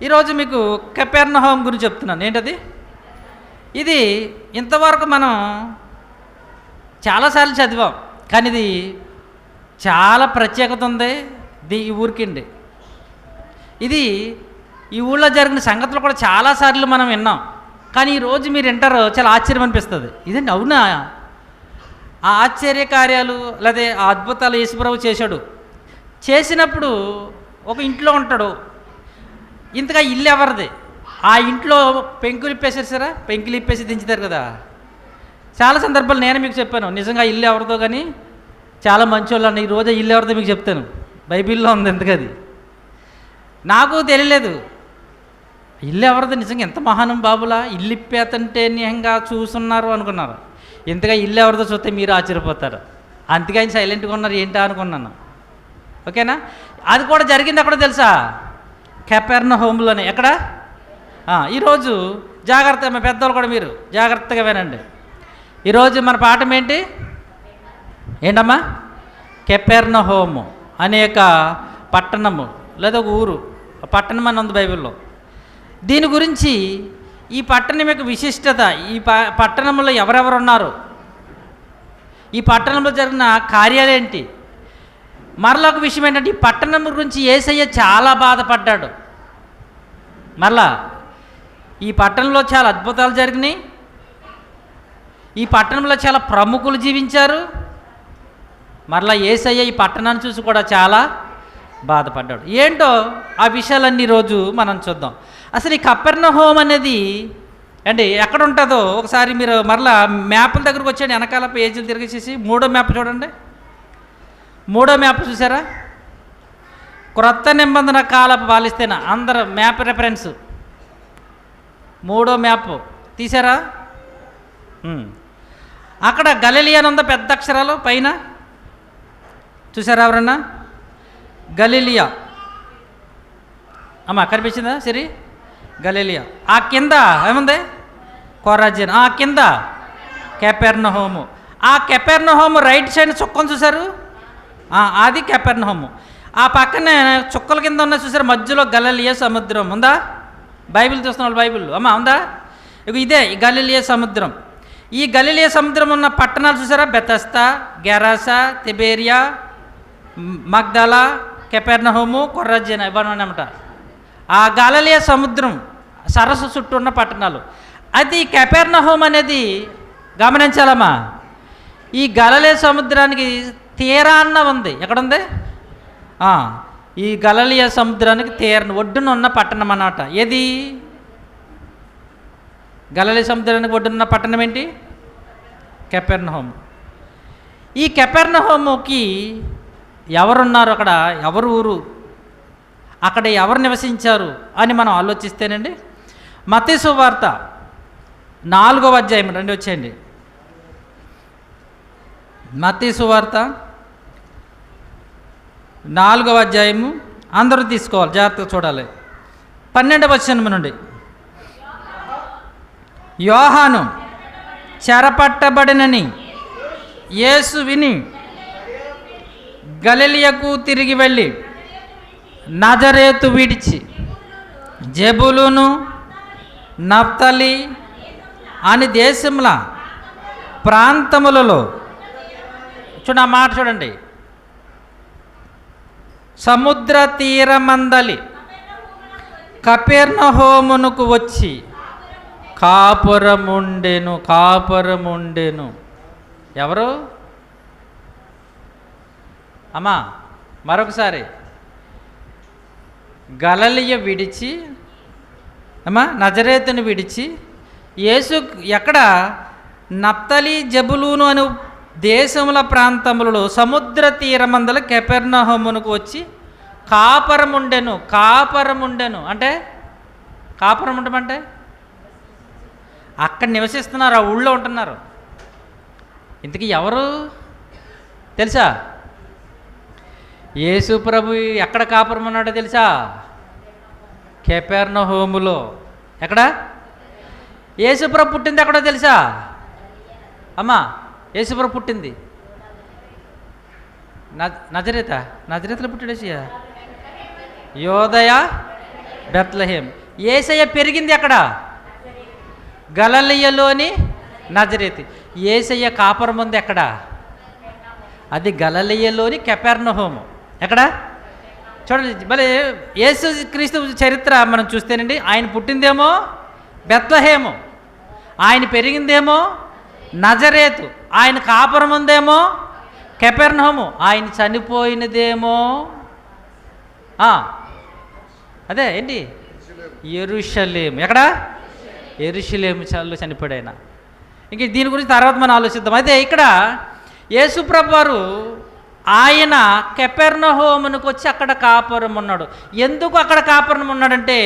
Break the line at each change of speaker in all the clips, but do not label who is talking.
ఈరోజు మీకు కపెర్నహూము గురించి చెప్తున్నాను. ఏంటది? ఇది ఇంతవరకు మనం చాలాసార్లు చదివాం, కానీ ఇది చాలా ప్రత్యేకత ఉంది ఈ ఊరికండి. ఇది ఈ ఊళ్ళో జరిగిన సంగతులు కూడా చాలాసార్లు మనం విన్నాం, కానీ ఈరోజు మీరు వింటారో చాలా ఆశ్చర్యం అనిపిస్తుంది. ఇదండి, అవునా? ఆ ఆశ్చర్య కార్యాలు లేదా ఆ అద్భుతాలు యేసుప్రభు చేశాడు. చేసినప్పుడు ఒక ఇంట్లో ఉంటాడు. ఇంతగా ఇల్లు ఎవరిది? ఆ ఇంట్లో పెంకులు ఇప్పేసేసారా? పెంకులు ఇప్పేసి దించుతారు కదా. చాలా సందర్భాలు నేను మీకు చెప్పాను, నిజంగా ఇల్లు ఎవరిదో, కానీ చాలా మంచోళ్ళు అన్న. ఈరోజు ఇల్లు ఎవరిదో మీకు చెప్తాను. బైబిల్లో ఉంది ఎంతకది, నాకు తెలియలేదు. ఇల్లు ఎవరిది? నిజంగా ఎంత మహానుభావులా ఇల్లు ఇప్పేతంటే నిజంగా చూస్తున్నారు అనుకున్నారు. ఇంతగా ఇల్లు ఎవరిదో చూస్తే మీరు ఆశ్చర్యపోతారు. అందుకే ఆయన సైలెంట్గా ఉన్నారు ఏంటా అనుకున్నాను. ఓకేనా? అది కూడా జరిగింది ఎక్కడో తెలుసా? కపెర్నహూములోనే. ఎక్కడ? ఈరోజు జాగ్రత్త, మా పెద్దవాళ్ళు కూడా మీరు జాగ్రత్తగా వినండి. ఈరోజు మన పాఠం ఏంటమ్మా? కపెర్నహూము అనే ఒక పట్టణము లేదా ఒక ఊరు, పట్టణం అని ఉంది బైబిల్లో. దీని గురించి, ఈ పట్టణం యొక్క విశిష్టత, ఈ పట్టణంలో ఎవరెవరు ఉన్నారు, ఈ పట్టణంలో జరిగిన కార్యాలేంటి, మరలా ఒక విషయం ఏంటంటే ఈ పట్టణం గురించి యేసయ్య చాలా బాధపడ్డాడు. మరలా ఈ పట్టణంలో చాలా అద్భుతాలు జరిగినాయి. ఈ పట్టణంలో చాలా ప్రముఖులు జీవించారు. మరలా యేసయ్య ఈ పట్టణాన్ని చూసి కూడా చాలా బాధపడ్డాడు. ఏంటో ఆ విషయాలన్నీ రోజు మనం చూద్దాం. అసలు ఈ కపెర్నహూము అనేది అండి ఎక్కడ ఉంటుందో ఒకసారి మీరు మరలా మ్యాప్ల దగ్గరకు వచ్చేయండి. వెనకాల పేజీలు తిరిగేసేసి 3వ మ్యాప్ చూడండి. 3వ మ్యాప్ చూసారా? క్రొత్త నిబంధన కాలపు పాలిస్తేన అందరూ మ్యాప్ రెఫరెన్స్ 3వ మ్యాప్ తీసారా? అక్కడ గలిలియా అని ఉందా పెద్ద అక్షరాలు పైన, చూసారా ఎవరన్నా? గలిలియా అమ్మా కనిపించిందా? సరే, గలిలియా. ఆ కింద ఏముంది? కొరాజిన్. ఆ కింద కపెర్నహూము. ఆ కపెర్నహూము రైట్ సైడ్ చుక్కను చూసారు? అది కపెర్నహూము. ఆ పక్కనే చుక్కల కింద ఉన్న చూసారు, మధ్యలో గలిలియా సముద్రం ఉందా? బైబిల్ చూస్తున్న వాళ్ళు బైబిల్ అమ్మా ఉందా? ఇదే ఈ గలిలియా సముద్రం. ఈ గలిలియా సముద్రం ఉన్న పట్టణాలు చూసారా? బెతస్దా, గెరాసా, తిబేరియా, మగ్దలా, కపెర్నహూము, కొరాజిన్ ఇవన్నీ అన్నమాట. ఆ గలిలియా సముద్రం సరస్సు చుట్టూ ఉన్న పట్టణాలు. అది కపెర్నహూము అనేది గమనించాలమ్మా. ఈ గలిలియా సముద్రానికి తీరాన్న ఉంది. ఎక్కడుంది? ఈ గలిలియా సముద్రానికి ఒడ్డున ఉన్న పట్టణం అన్నమాట. ఏది? గలిలియా సముద్రానికి ఒడ్డున పట్టణం ఏంటి? కపెర్నహూము. ఈ కపెర్నహూముకి ఎవరున్నారు? అక్కడ ఎవరు ఊరు? అక్కడ ఎవరు నివసించారు అని మనం ఆలోచిస్తేనండి, మత్తయి సువార్త 4వ అధ్యాయం రండి వచ్చేయండి. మత్తయి సువార్త 4వ అధ్యాయము అందరూ తీసుకోవాలి, జాగ్రత్తగా చూడాలి. 12వ వచనం నుండి. యోహాను చెరపట్టబడినని యేసు విని గలిలియకు తిరిగి వెళ్ళి నజరేతు విడిచి జెబూలూను, నఫ్తాలి అని దేశముల ప్రాంతములలో చూడండి, ఆ మాట చూడండి, సముద్ర తీరమందలి కపెర్నహూమునకు వచ్చి కాపురముండెను. ఎవరు అమ్మా? మరొకసారి, గలిలయ విడిచి అమ్మా నజరేతుని విడిచి యేసు ఎక్కడ? నఫ్తాలి, జెబూలూను అను దేశముల ప్రాంతములలో సముద్ర తీరమందల కపెర్నహూమునకు వచ్చి కాపురముండెను. అంటే కాపురం ఉండమంటే అక్కడ నివసిస్తున్నారు, ఆ ఊళ్ళో ఉంటున్నారు. ఇంతకీ ఎవరు తెలుసా? యేసు ప్రభు ఎక్కడ కాపురం ఉన్నాడో తెలుసా? కపెర్నహూములో. ఎక్కడ? యేసు ప్రభు పుట్టింది ఎక్కడో తెలుసా అమ్మా? యేసు ప్రభు పుట్టింది నజరేతులో పుట్టాడు. యోదయ బెత్లెహేము. యేసయ్య పెరిగింది ఎక్కడ? గలిలయలోని నజరేతు. యేసయ్య కాపురం ఉంది ఎక్కడ? అది గలిలయలోని కపెర్నహూము. ఎక్కడ చూడండి, మళ్ళీ యేసు క్రీస్తు చరిత్ర మనం చూస్తేనండి, ఆయన పుట్టిందేమో బెత్లెహేము, ఆయన పెరిగిందేమో నజరేతు, ఆయన కాపురం ఉందేమో కపెర్నహూము, ఆయన చనిపోయినదేమో అదే ఏంటి యెరూషలేము. ఎక్కడ? యెరూషలేము చనిపోయాడు ఆయన. ఇంక దీని గురించి తర్వాత మనం ఆలోచిద్దాం. అయితే ఇక్కడ యేసుప్రభు వారు ఆయన కపెర్నహూమునకు వచ్చి అక్కడ కాపురం ఉన్నాడు. ఎందుకు అక్కడ కాపురం ఉన్నాడంటే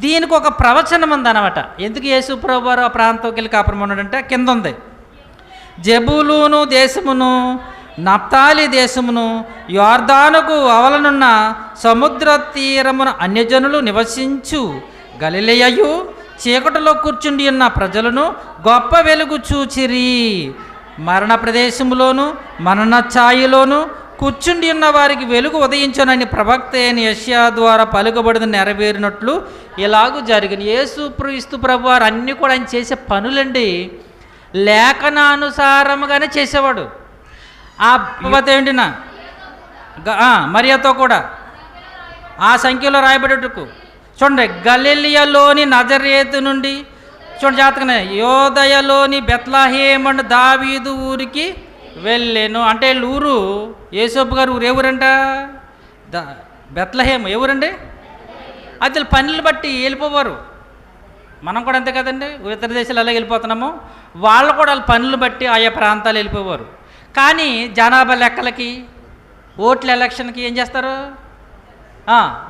దీనికి ఒక ప్రవచనం ఉందన్నమాట. ఎందుకు యేసుప్రభు వారు ఆ ప్రాంతంకి వెళ్ళి కాపురం ఉన్నాడంటే కింద ఉంది, జెబూలూను దేశమును నప్తాలి దేశమును యొర్దానుకు అవలనున్న సముద్ర తీరమున అన్యజనులు నివసించు గలిలయయు చీకటిలో కూర్చుండి ఉన్న ప్రజలను గొప్ప వెలుగు చూచిరి. మరణ ప్రదేశములోను మరణ ఛాయలోను కూర్చుండి ఉన్న వారికి వెలుగు ఉదయించనని ప్రవక్త అయిన యెషయా ద్వారా పలుకబడిన నెరవేరినట్లు ఇలాగూ జరిగింది. యేసుక్రీస్తు ప్రభు వారు అన్నీ కూడా ఆయన చేసే పనులండి లేఖనానుసారముగానే చేసేవాడు. ఆ ఏంటినా మరియతో కూడా ఆ సంఖ్యలో రాయబడేటకు చూడండి, గలిలయలోని నజరేతు నుండి చూడండి జాతకనే యోదయలోని బెత్లెహేము దావీదు ఊరికి వెళ్ళాను. అంటే ఊరు యేసప్ప గారు ఊరు ఎవరంట? బెత్లెహేము. ఎవరండి? అసలు పనులు బట్టి వెళ్ళిపోవారు. మనం కూడా అంతే కదండి, ఇతర దేశాలు ఎలా వెళ్ళిపోతున్నాము, వాళ్ళు కూడా వాళ్ళ పనులు బట్టి ఆయా ప్రాంతాలు వెళ్ళిపోవారు. కానీ జనాభా లెక్కలకి ఓట్ల ఎలక్షన్కి ఏం చేస్తారు?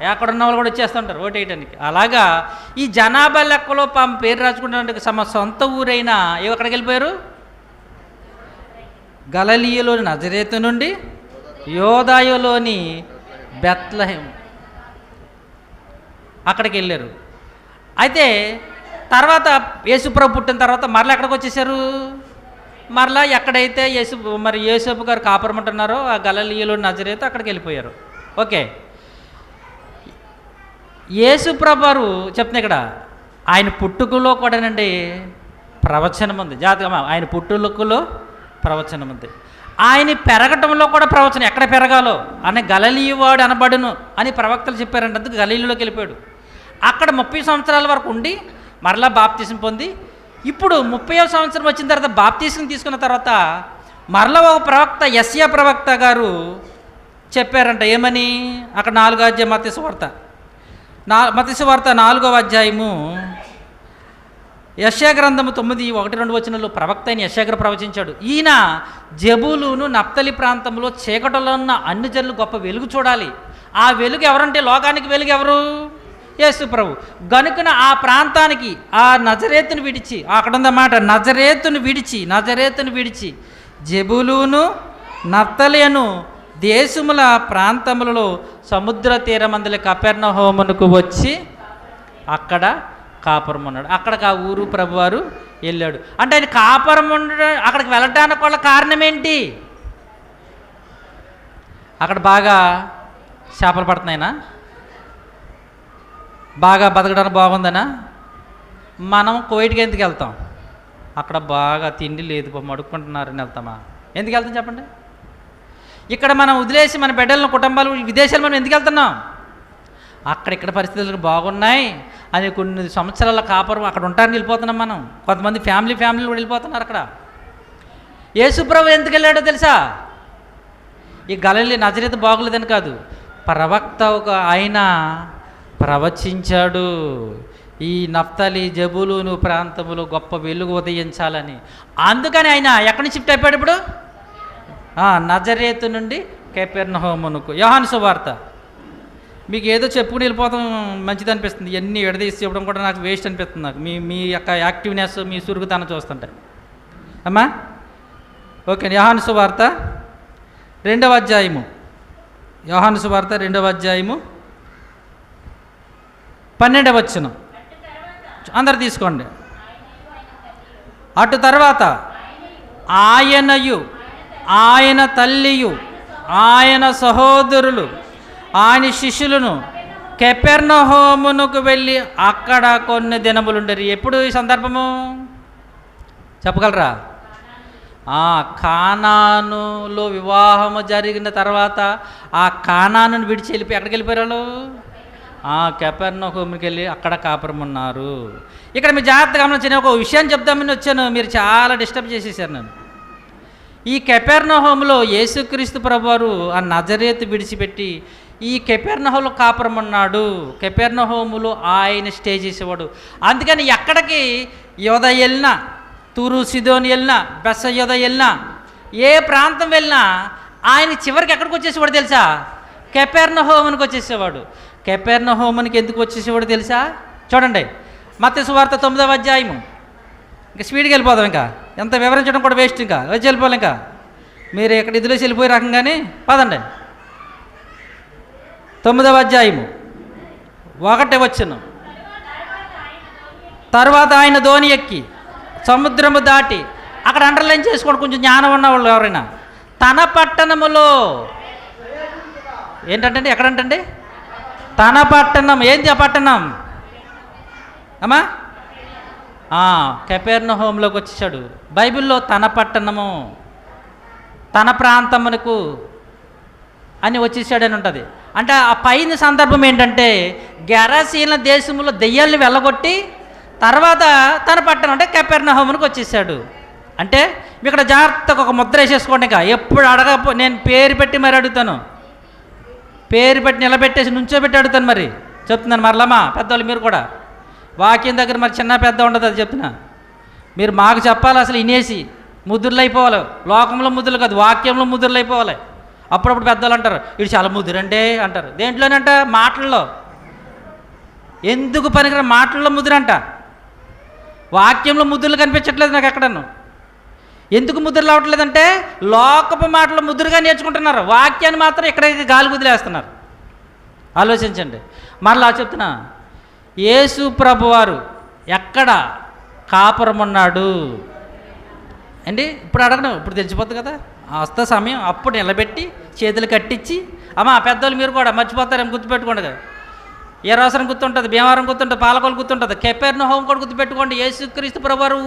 ఎక్కడున్న వాళ్ళు కూడా వచ్చేస్తుంటారు ఓటు వేయడానికి. అలాగా ఈ జనాభా లెక్కలో పేరు రాసుకుంటే తమ సొంత ఊరైనా ఎక్కడికి వెళ్ళిపోయారు? గలిలయలోని నజరేతు నుండి యోదాయులోని బెత్లెహేము అక్కడికి వెళ్ళారు. అయితే తర్వాత యేసుప్రభు పుట్టిన తర్వాత మరలా ఎక్కడికి వచ్చేసారు? మరలా ఎక్కడైతే యేసప్ప గారు కాపురం ఉంటున్నారో ఆ గలిలయలోని నజరేతు అక్కడికి వెళ్ళిపోయారు. ఓకే, యేసుప్రభు వారు చెప్తున్నా ఇక్కడ ఆయన పుట్టుకలో కూడానండి ప్రవచనం ఉంది. జాతకమా ఆయన పుట్టుకలో ప్రవచనం ఉంది. ఆయన పెరగటంలో కూడా ప్రవచనం, ఎక్కడ పెరగాలో అని గలిలయవాడు అనబడును అని ప్రవక్తలు చెప్పారంటే అందుకు గలిలయలోకి వెళ్ళిపోయాడు. అక్కడ 30 సంవత్సరాల వరకు ఉండి మరలా బాప్తిసం పొంది ఇప్పుడు 30వ సంవత్సరం వచ్చిన తర్వాత బాప్తిసం తీసుకున్న తర్వాత మరలా ఒక ప్రవక్త యెషయా ప్రవక్త గారు చెప్పారంట. ఏమని? అక్కడ 4వ అధ్యాయం మత్తయి సువార్త 4వ అధ్యాయము యెషయా గ్రంథము 9:1-2 వచనాల్లో ప్రవక్త అయిన యెషయా గారు ప్రవచించాడు. ఈయన జెబూలూను నప్తలి ప్రాంతంలో చీకటిలో ఉన్న అన్ని జనులు గొప్ప వెలుగు చూడాలి. ఆ వెలుగు ఎవరంటే లోకానికి వెలుగు ఎవరు? యేసు ప్రభు. గనుకన ఆ ప్రాంతానికి ఆ నజరేతును విడిచి, అక్కడ ఉందన్నమాట, నజరేతును విడిచి జెబూలూను నప్తలియను దేశముల ప్రాంతములలో సముద్ర తీరమందలి కపెర్నహూమునకు వచ్చి అక్కడ కాపురం ఉన్నాడు. అక్కడికి ఆ ఊరు ప్రభువారు వెళ్ళాడు. అంటే ఆయన కాపురం ఉండడం, అక్కడికి వెళ్ళటానికి వాళ్ళ కారణం ఏంటి? అక్కడ బాగా చేపలు పడుతున్నాయినా, బాగా బతకడానికి బాగుందనా? మనం కోవిడ్కి ఎందుకు వెళ్తాం? అక్కడ బాగా తిండి లేదు అడుక్కుంటున్నారని వెళ్తామా? ఎందుకు వెళ్తాం చెప్పండి? ఇక్కడ మనం వదిలేసి మన బిడ్డలను కుటుంబాలు విదేశాలు మనం ఎందుకు వెళ్తున్నాం? అక్కడిక్కడ పరిస్థితులు బాగున్నాయి అని కొన్ని సంవత్సరాల కాపురం అక్కడ ఉంటారని వెళ్ళిపోతున్నాం మనం. కొంతమంది ఫ్యామిలీలు కూడా వెళ్ళిపోతున్నారు అక్కడ. యేసుప్రభు ఎందుకు వెళ్ళాడో తెలుసా? ఈ గలిలయ నజరేతు బాగులేదని కాదు, ప్రవక్త ఒక ఆయన ప్రవచించాడు ఈ నప్తలి జెబూలూను ప్రాంతములో గొప్ప వెలుగు ఉదయించాలని. అందుకని ఆయన ఎక్కడి నుంచి షిఫ్ట్ అయిపోయాడు ఇప్పుడు? నజరేతు నుండి కపెర్నహూమునకు. యోహాను సువార్త మీకు ఏదో చెప్పుకుని వెళ్ళిపోతాం మంచిది అనిపిస్తుంది. ఇవన్నీ విడదీసి చెప్పడం కూడా నాకు వేస్ట్ అనిపిస్తుంది. నాకు మీ యొక్క యాక్టివ్నెస్, మీ సురుగుతనం చూస్తుంటే అమ్మా. ఓకే, యోహాను సువార్త 2వ అధ్యాయము, యోహాను సువార్త 2వ అధ్యాయము 12వ వచనం అందరు తీసుకోండి. అటు తర్వాత ఆయనయు ఆయన తల్లియు ఆయన సహోదరులు ఆయన శిష్యులను కెపెర్నహూమునకు వెళ్ళి అక్కడ కొన్ని దినములుండరు. ఎప్పుడు ఈ సందర్భము చెప్పగలరా? కానానులో వివాహము జరిగిన తర్వాత ఆ కానానుని విడిచి వెళ్ళిపోయి ఎక్కడికి వెళ్ళిపోయారు వాళ్ళు? కెపెర్నహూముకి వెళ్ళి అక్కడ కాపురం ఉన్నారు. ఇక్కడ మీరు జాగ్రత్తగా గమనించిన ఒక విషయం చెప్దామని వచ్చాను, మీరు చాలా డిస్టర్బ్ చేసేసారు నన్ను. ఈ కెపెర్నహూములో యేసుక్రీస్తు ప్రభువారు ఆ నజరేతు విడిచిపెట్టి ఈ కెపెర్నహూములో కాపురం ఉన్నాడు. కెపెర్నహూములో ఆయన స్టే చేసేవాడు. అందుకని ఎక్కడికి యోధ వెళ్ళినా, తూరు సిదోని వెళ్ళినా, బెత్సయోదా వెళ్ళినా, ఏ ప్రాంతం వెళ్ళినా ఆయన చివరికి ఎక్కడికి వచ్చేసేవాడు తెలుసా? కెపెర్నహూమునికి వచ్చేసేవాడు. కెపెర్నహూమునికి ఎందుకు వచ్చేసేవాడు తెలుసా? చూడండి, మత్తయి సువార్త 9వ అధ్యాయము. ఇంకా స్పీడ్కి వెళ్ళిపోదాం, ఇంకా ఎంత వివరించడం కూడా వేస్ట్, ఇంకా వచ్చి వెళ్ళిపోవాలి. ఇంకా మీరు ఇక్కడ ఇదిలోసి వెళ్ళిపోయే రకంగానే పదండి. 9వ అధ్యాయము 1 వచనం. తర్వాత ఆయన ధోని ఎక్కి సముద్రము దాటి, అక్కడ అండర్లైన్ చేసుకోండి కొంచెం జ్ఞానం ఉన్నవాళ్ళు ఎవరైనా, తన పట్టణములో ఏంటంటే ఎక్కడంటండి? తన పట్టణం. ఏంది ఆ పట్టణం అమ్మా? కెపెర్నహూములోకి వచ్చేసాడు. బైబిల్లో తన పట్టణము, తన ప్రాంతమునకు అని వచ్చేసాడు అని ఉంటుంది. అంటే ఆ పైన సందర్భం ఏంటంటే గెరాసీన దేశంలో దెయ్యాల్ని వెళ్ళగొట్టి తర్వాత తన పట్టణం అంటే కెపెర్నహూమునికి వచ్చేసాడు. అంటే ఇక్కడ జాగ్రత్తగా ఒక ముద్ర వేసేసుకోండి. ఇంకా ఎప్పుడు నేను పేరు పెట్టి మరి అడుగుతాను, పేరు పెట్టి నిలబెట్టేసి నుంచోబెట్టి అడుగుతాను. మరి చెప్తున్నాను మరలమ్మా పెద్దవాళ్ళు, మీరు కూడా వాక్యం దగ్గర మరి చిన్న పెద్ద ఉండదు, అది చెప్తున్నా. మీరు మాకు చెప్పాలి, అసలు ఇనేసి ముద్దుర్లు అయిపోవాలి. లోకంలో ముద్దులు కాదు, వాక్యంలో ముద్దుర్లు అయిపోవాలి. అప్పుడప్పుడు పెద్దవాళ్ళు అంటారు ఇది చాలా ముద్దురంటే అంటారు. దేంట్లోనంట? మాటల్లో. ఎందుకు పనికిరా మాటల్లో ముద్దురంట. వాక్యంలో ముద్దులు కనిపించట్లేదు నాకు ఎక్కడను. ఎందుకు ముద్దులు రావట్లేదంటే లోకపు మాటలు ముద్దురుగా నేర్చుకుంటున్నారు, వాక్యాన్ని మాత్రం ఎక్కడికి గాలి కుదిలేస్తున్నారు. ఆలోచించండి. మరలా చెప్తున్నా, యేసు ప్రభువారు ఎక్కడ కాపురం ఉన్నాడు అండి? ఇప్పుడు అడగను, ఇప్పుడు తెలిసిపోతుంది కదా. వస్తా సమయం అప్పుడు నిలబెట్టి చేతులు కట్టించి, అమ్మా పెద్దవాళ్ళు మీరు కూడా మర్చిపోతారేమో గుర్తుపెట్టుకోండి కదా. ఏ రాసరం గుర్తుంటుంది, భీమవరం గుర్తుంటుంది, పాలకొల్లు గుర్తుంటుంది, కెపెర్నహూము కూడా గుర్తుపెట్టుకోండి. యేసుక్రీస్తు ప్రభువారు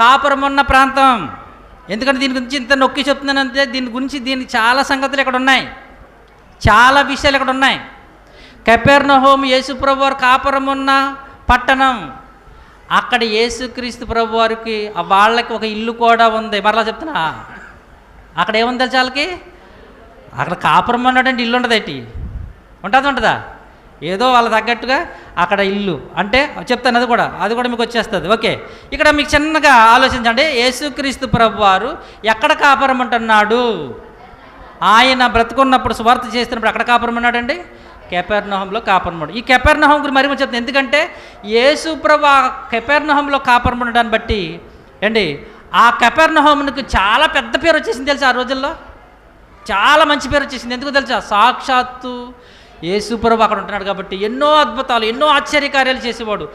కాపురం ఉన్న ప్రాంతం. ఎందుకంటే దీని గురించి ఇంత నొక్కి చెప్తున్నానంటే దీనికి చాలా సంగతులు ఇక్కడ ఉన్నాయి, చాలా విషయాలు ఇక్కడ ఉన్నాయి. కెపెర్నహూము యేసు ప్రభువారు కాపురం ఉన్న పట్టణం. అక్కడ యేసుక్రీస్తు ప్రభువారికి వాళ్ళకి ఒక ఇల్లు కూడా ఉంది. మరలా చెప్తున్నా, అక్కడ ఏముంది తెలుసా వాళ్ళకి? అక్కడ కాపురం ఉన్నాడంటే ఇల్లు ఉండదు, ఏంటి ఉంటుందా? ఏదో వాళ్ళ తగ్గట్టుగా అక్కడ ఇల్లు అంటే చెప్తాను, అది కూడా మీకు వచ్చేస్తుంది. ఓకే, ఇక్కడ మీకు చిన్నగా ఆలోచించండి. యేసుక్రీస్తు ప్రభువారు ఎక్కడ కాపురం ఉంటున్నాడు? ఆయన బ్రతుకున్నప్పుడు సువార్త చేస్తున్నప్పుడు ఎక్కడ కాపురం ఉన్నాడండి? కెపెర్నహూములో కాపురం ఉన్నాడు. ఈ కెపెర్నహూము గురించి మరీ చెప్తాను, ఎందుకంటే యేసు ప్రభు కెపెర్నహూములో కాపురం ఉండడాన్ని బట్టి అండి ఆ కెపెర్నహూమునికి చాలా పెద్ద పేరు వచ్చేసింది తెలుసా. ఆ రోజుల్లో చాలా మంచి పేరు వచ్చేసింది. ఎందుకు తెలుసా? సాక్షాత్తు యేసు ప్రభు అక్కడ ఉంటున్నాడు కాబట్టి ఎన్నో అద్భుతాలు, ఎన్నో ఆశ్చర్యకార్యాలు చేసేవాడు,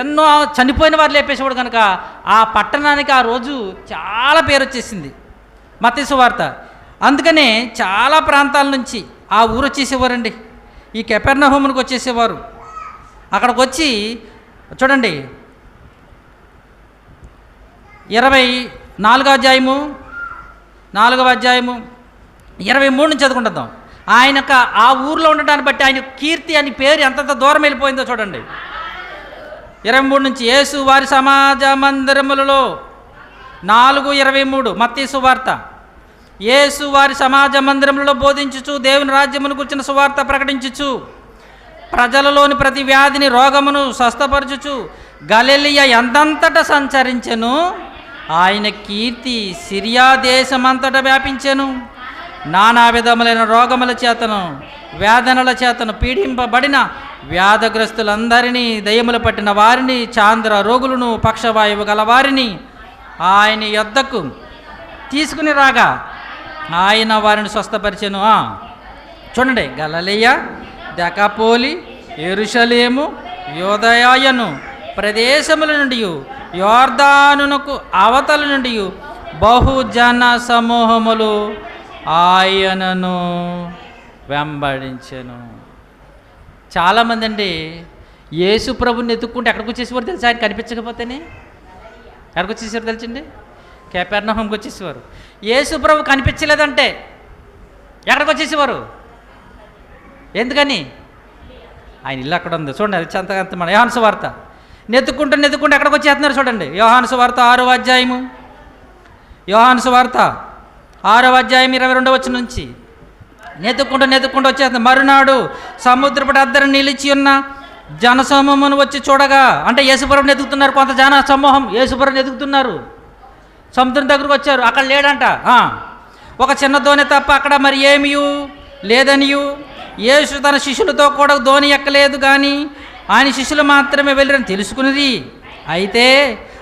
ఎన్నో చనిపోయిన వారు లేపేసేవాడు. కనుక ఆ పట్టణానికి ఆ రోజు చాలా పేరు వచ్చేసింది, మత్తయి సువార్త. అందుకనే చాలా ప్రాంతాల నుంచి ఆ ఊరు వచ్చేసేవారండి, ఈ కెపెర్నహూమునికి వచ్చేసేవారు. అక్కడికి వచ్చి చూడండి 24వ అధ్యాయము 23 నుంచి చదువుకుంటాం. ఆయనకు ఆ ఊర్లో ఉండటాన్ని బట్టి ఆయన కీర్తి అని పేరు ఎంత దూరం వెళ్ళిపోయిందో చూడండి. 23 నుంచి, యేసు వారి సమాజ మందిరములలో 4:23 మత్తయి సువార్త. యేసు వారి సమాజ మందిరములలో బోధించుచు దేవుని రాజ్యమును గుర్చిన సువార్త ప్రకటించుచు ప్రజలలోని ప్రతి వ్యాధిని రోగమును స్వస్థపరచుచు గలిలయ ఎంతంతట సంచరించెను. ఆయన కీర్తి సిరియా దేశమంతటా వ్యాపించెను. నానా విధములైన రోగముల చేతను వేదనల చేతను పీడింపబడిన వ్యాధగ్రస్తులందరినీ, దయ్యములు పట్టిన వారిని, చాంద్ర రోగులను, పక్షవాయువు గల వారిని ఆయన యొద్దకు తీసుకుని రాగా ఆయన వారిని స్వస్థపరిచెను. చూడండి, గలిలయ, దెకాపోలి, యెరూషలేము, యూదయను ప్రదేశముల నుండి, యోర్దానునకు అవతల నుండి బహుజన సమూహములు ఆయనను వెంబడించెను. చాలామంది అండి యేసు ప్రభుని ఎత్తుక్కుంటే ఎక్కడికి వచ్చేసేవారు తెలుసా? ఆయన కనిపించకపోతేనే ఎక్కడికి వచ్చేసారు తెలుసండి? కపెర్నహూముకి వచ్చేసేవారు. యేసు ప్రభు కనిపించలేదంటే ఎక్కడికి వచ్చేసేవారు? ఎందుకని? ఆయన ఇల్లు అక్కడ ఉంది చూడండి. అది అంత మన యోహాను సువార్త నెత్తుకుంటూ ఎక్కడికి వచ్చేస్తున్నారు చూడండి. యోహాను సువార్త 6వ అధ్యాయము, యోహాను సువార్త 6వ అధ్యాయం 22వ వచనం నుంచి నెత్తుకుంటూ వచ్చేస్తుంది. మరునాడు సముద్రపు అద్దర నిలిచి ఉన్న జనసమూహమును వచ్చి చూడగా, అంటే యేసుప్రభుని ఎదుగుతున్నారు. కొంత జన సమూహం యేసుప్రభుని ఎదుగుతున్నారు. సముద్రం దగ్గరకు వచ్చారు. అక్కడ లేడంట. ఒక చిన్న దోణి తప్ప అక్కడ మరి ఏమీ లేదనియు, యేసు తన శిష్యులతో కూడా దోణి ఎక్కలేదు కానీ ఆయన శిష్యులు మాత్రమే వెళ్ళరని తెలుసుకున్నది. అయితే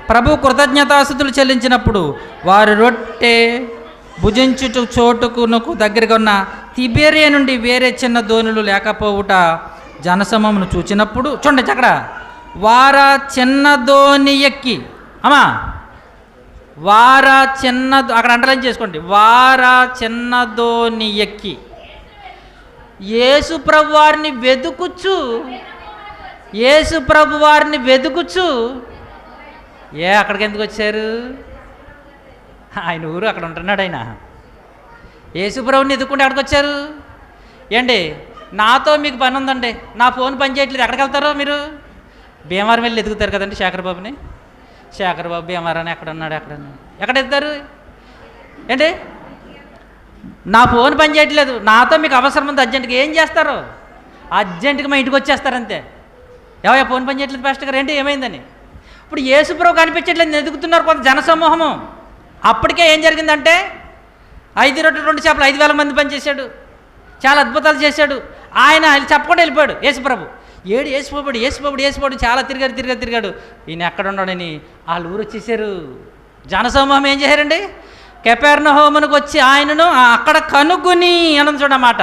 ప్రభు కృతజ్ఞతాస్తుతులు చెల్లించినప్పుడు వారు రొట్టె భుజించుట చోటుకునకు దగ్గరగా ఉన్న తిబేరియా నుండి వేరే చిన్న దోణులు లేకపోవుట జనసమూహమును చూచినప్పుడు, చూడండి అక్కడ వారా చిన్న దోణి ఎక్కి, వారా చిన్న, అక్కడ అండర్లైన్ చేసుకోండి, వారా చిన్న దోణి ఎక్కి యేసు ప్రభు వారిని వెతుకుచు అక్కడికి ఎందుకు వచ్చారు? ఆయన ఊరు అక్కడ ఉంటున్నాడు. ఆయన యేసు ప్రభుని ఎదుక్కుంటే అక్కడికి వచ్చారు. ఏంటి, నాతో మీకు పని ఉందండి, నా ఫోన్ పని చేయట్లేదు, ఎక్కడికి వెళ్తారో మీరు? భీమవరం వెళ్ళి ఎదుగుతారు కదండి శేఖరబాబుని. శేఖరబాబు భీమవరం ఎక్కడ వెళ్తారు? ఏంటి, నా ఫోన్ పని చేయట్లేదు, నాతో మీకు అవసరం ఉంది అర్జెంటుగా, ఏం చేస్తారు? అర్జెంటుగా మా ఇంటికి వచ్చేస్తారంతే. ఎవయా ఫోన్ పని చేయట్లేదు పాస్టర్ గారు, ఏంటి ఏమైందని? ఇప్పుడు యేసుప్రభు కనిపించట్లేదు, ఎదుగుతున్నారు కొంత జనసమూహము. అప్పటికే ఏం జరిగిందంటే 5 రొట్టెలు 2 చేపలు 5,000 మంది పని చేశాడు, చాలా అద్భుతాలు చేశాడు. ఆయన చెప్పకుండా వెళ్ళిపోయాడు యేసుప్రభు. యేసుప్రభుడు చాలా తిరిగాడు. ఈయన ఎక్కడ ఉన్నాడని వాళ్ళు ఊరు వచ్చేసారు. జనసమూహం ఏం చేశారండి? కపెర్నహూమునకు వచ్చి ఆయనను అక్కడ కనుగొని అన్నది చూడమాట.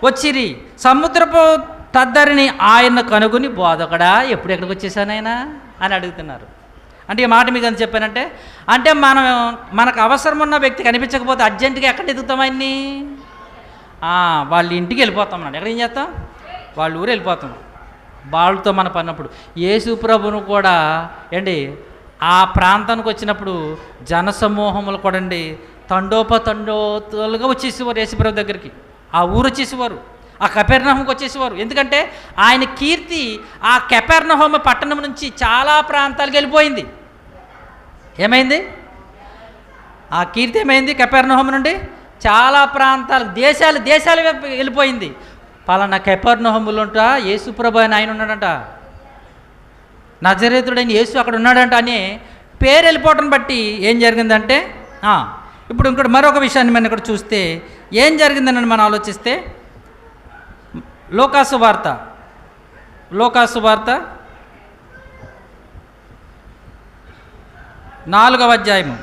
వచ్చిరి సముద్రపు తద్దరిని ఆయన కనుగొని, బోధకుడా ఎప్పుడు ఎక్కడికి వచ్చేసాను ఆయన అని అడుగుతున్నారు. అంటే ఈ మాట మీకు అని చెప్పానంటే, అంటే మనకు అవసరం ఉన్న వ్యక్తి కనిపించకపోతే అర్జెంటుగా ఎక్కడ ఎదుగుతాం ఆయన్ని? వాళ్ళ ఇంటికి వెళ్ళిపోతాం. ఎక్కడ ఏం చేస్తాం? వాళ్ళ ఊరు వెళ్ళిపోతాం. వాళ్ళతో మన పడినప్పుడు యేసు ప్రభువును కూడా ఏంటి ఆ ప్రాంతానికి వచ్చినప్పుడు జనసమూహములు కూడా అండి తండోపతండోతులుగా వచ్చేసేవారు యేసుప్రభు దగ్గరికి. ఆ ఊరు వచ్చేసేవారు, ఆ కపెర్నహూముకి వచ్చేసేవారు. ఎందుకంటే ఆయన కీర్తి ఆ కపెర్నహూము పట్టణం నుంచి చాలా ప్రాంతాలకు వెళ్ళిపోయింది. ఏమైంది? ఆ కీర్తి ఏమైంది? కపెర్నహూము నుండి చాలా ప్రాంతాలు, దేశాలు వెళ్ళిపోయింది. పలానా కపెర్నహూములోంట యేసుప్రభు అని ఆయన ఉన్నాడంట, నజరేతుడైన యేసు అక్కడ ఉన్నాడంట అని పేరు వెళ్ళిపోవటం బట్టి ఏం జరిగిందంటే, ఇప్పుడు ఇంకోటి మరొక విషయాన్ని మనం ఇక్కడ చూస్తే ఏం జరిగిందని మనం ఆలోచిస్తే, లూకాసు వార్త 4వ అధ్యాయము,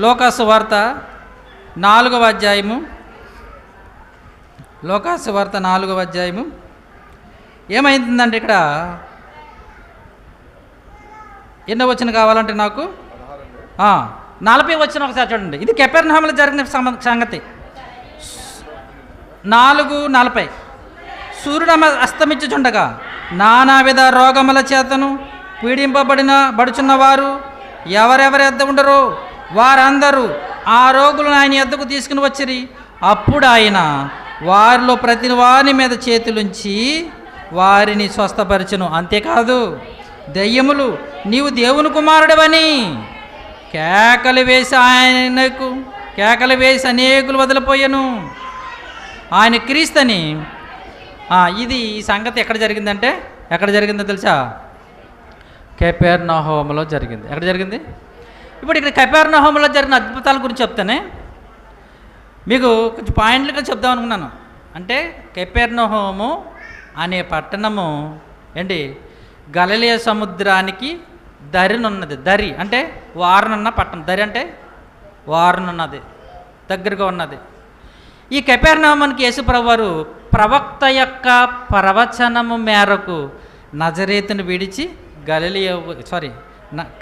లూకాసు వార్త 4వ అధ్యాయము, లూకాసు వార్త 4వ అధ్యాయము ఏమైందంటే ఇక్కడ ఎన్నో వచనం కావాలంటే నాకు 40 వచనం ఒకసారి చూడండి. ఇది కపెర్నహూములో జరిగిన సంగతి. 4:40 సూర్యుడు అస్తమించుచుండగా నానావిధ రోగముల చేతను పీడింపబడుచున్న వారు ఎవరెవరి యొద్ద ఉండరో వారందరూ ఆ రోగులను ఆయన యొద్దకు తీసుకుని వచ్చిరి. అప్పుడు ఆయన వారిలో ప్రతి వారి మీద చేతులుంచి వారిని స్వస్థపరచును. అంతేకాదు దెయ్యములు నీవు దేవుని కుమారుడవని కేకలు వేసి అనేకులు వదిలిపోయాను. ఆయన క్రీస్తని. ఇది ఈ సంగతి ఎక్కడ జరిగిందంటే, ఎక్కడ జరిగిందో తెలుసా? కపెర్నహూములో జరిగింది. ఎక్కడ జరిగింది? ఇప్పుడు ఇక్కడ కపెర్నహూములో జరిగిన అద్భుతాల గురించి చెప్తానే మీకు కొంచెం పాయింట్లుగా చెప్దాం అనుకున్నాను. అంటే కపెర్నహూము అనే పట్టణము ఏంటి, గలిలయ సముద్రానికి దరినున్నది. దరి అంటే వారనున్న పట్టణం, దరి అంటే వారనున్నది, దగ్గరగా ఉన్నది. ఈ కపెర్నహూముకి యేసుప్రభు వారు ప్రవక్త యొక్క ప్రవచనము మేరకు నజరేతును విడిచి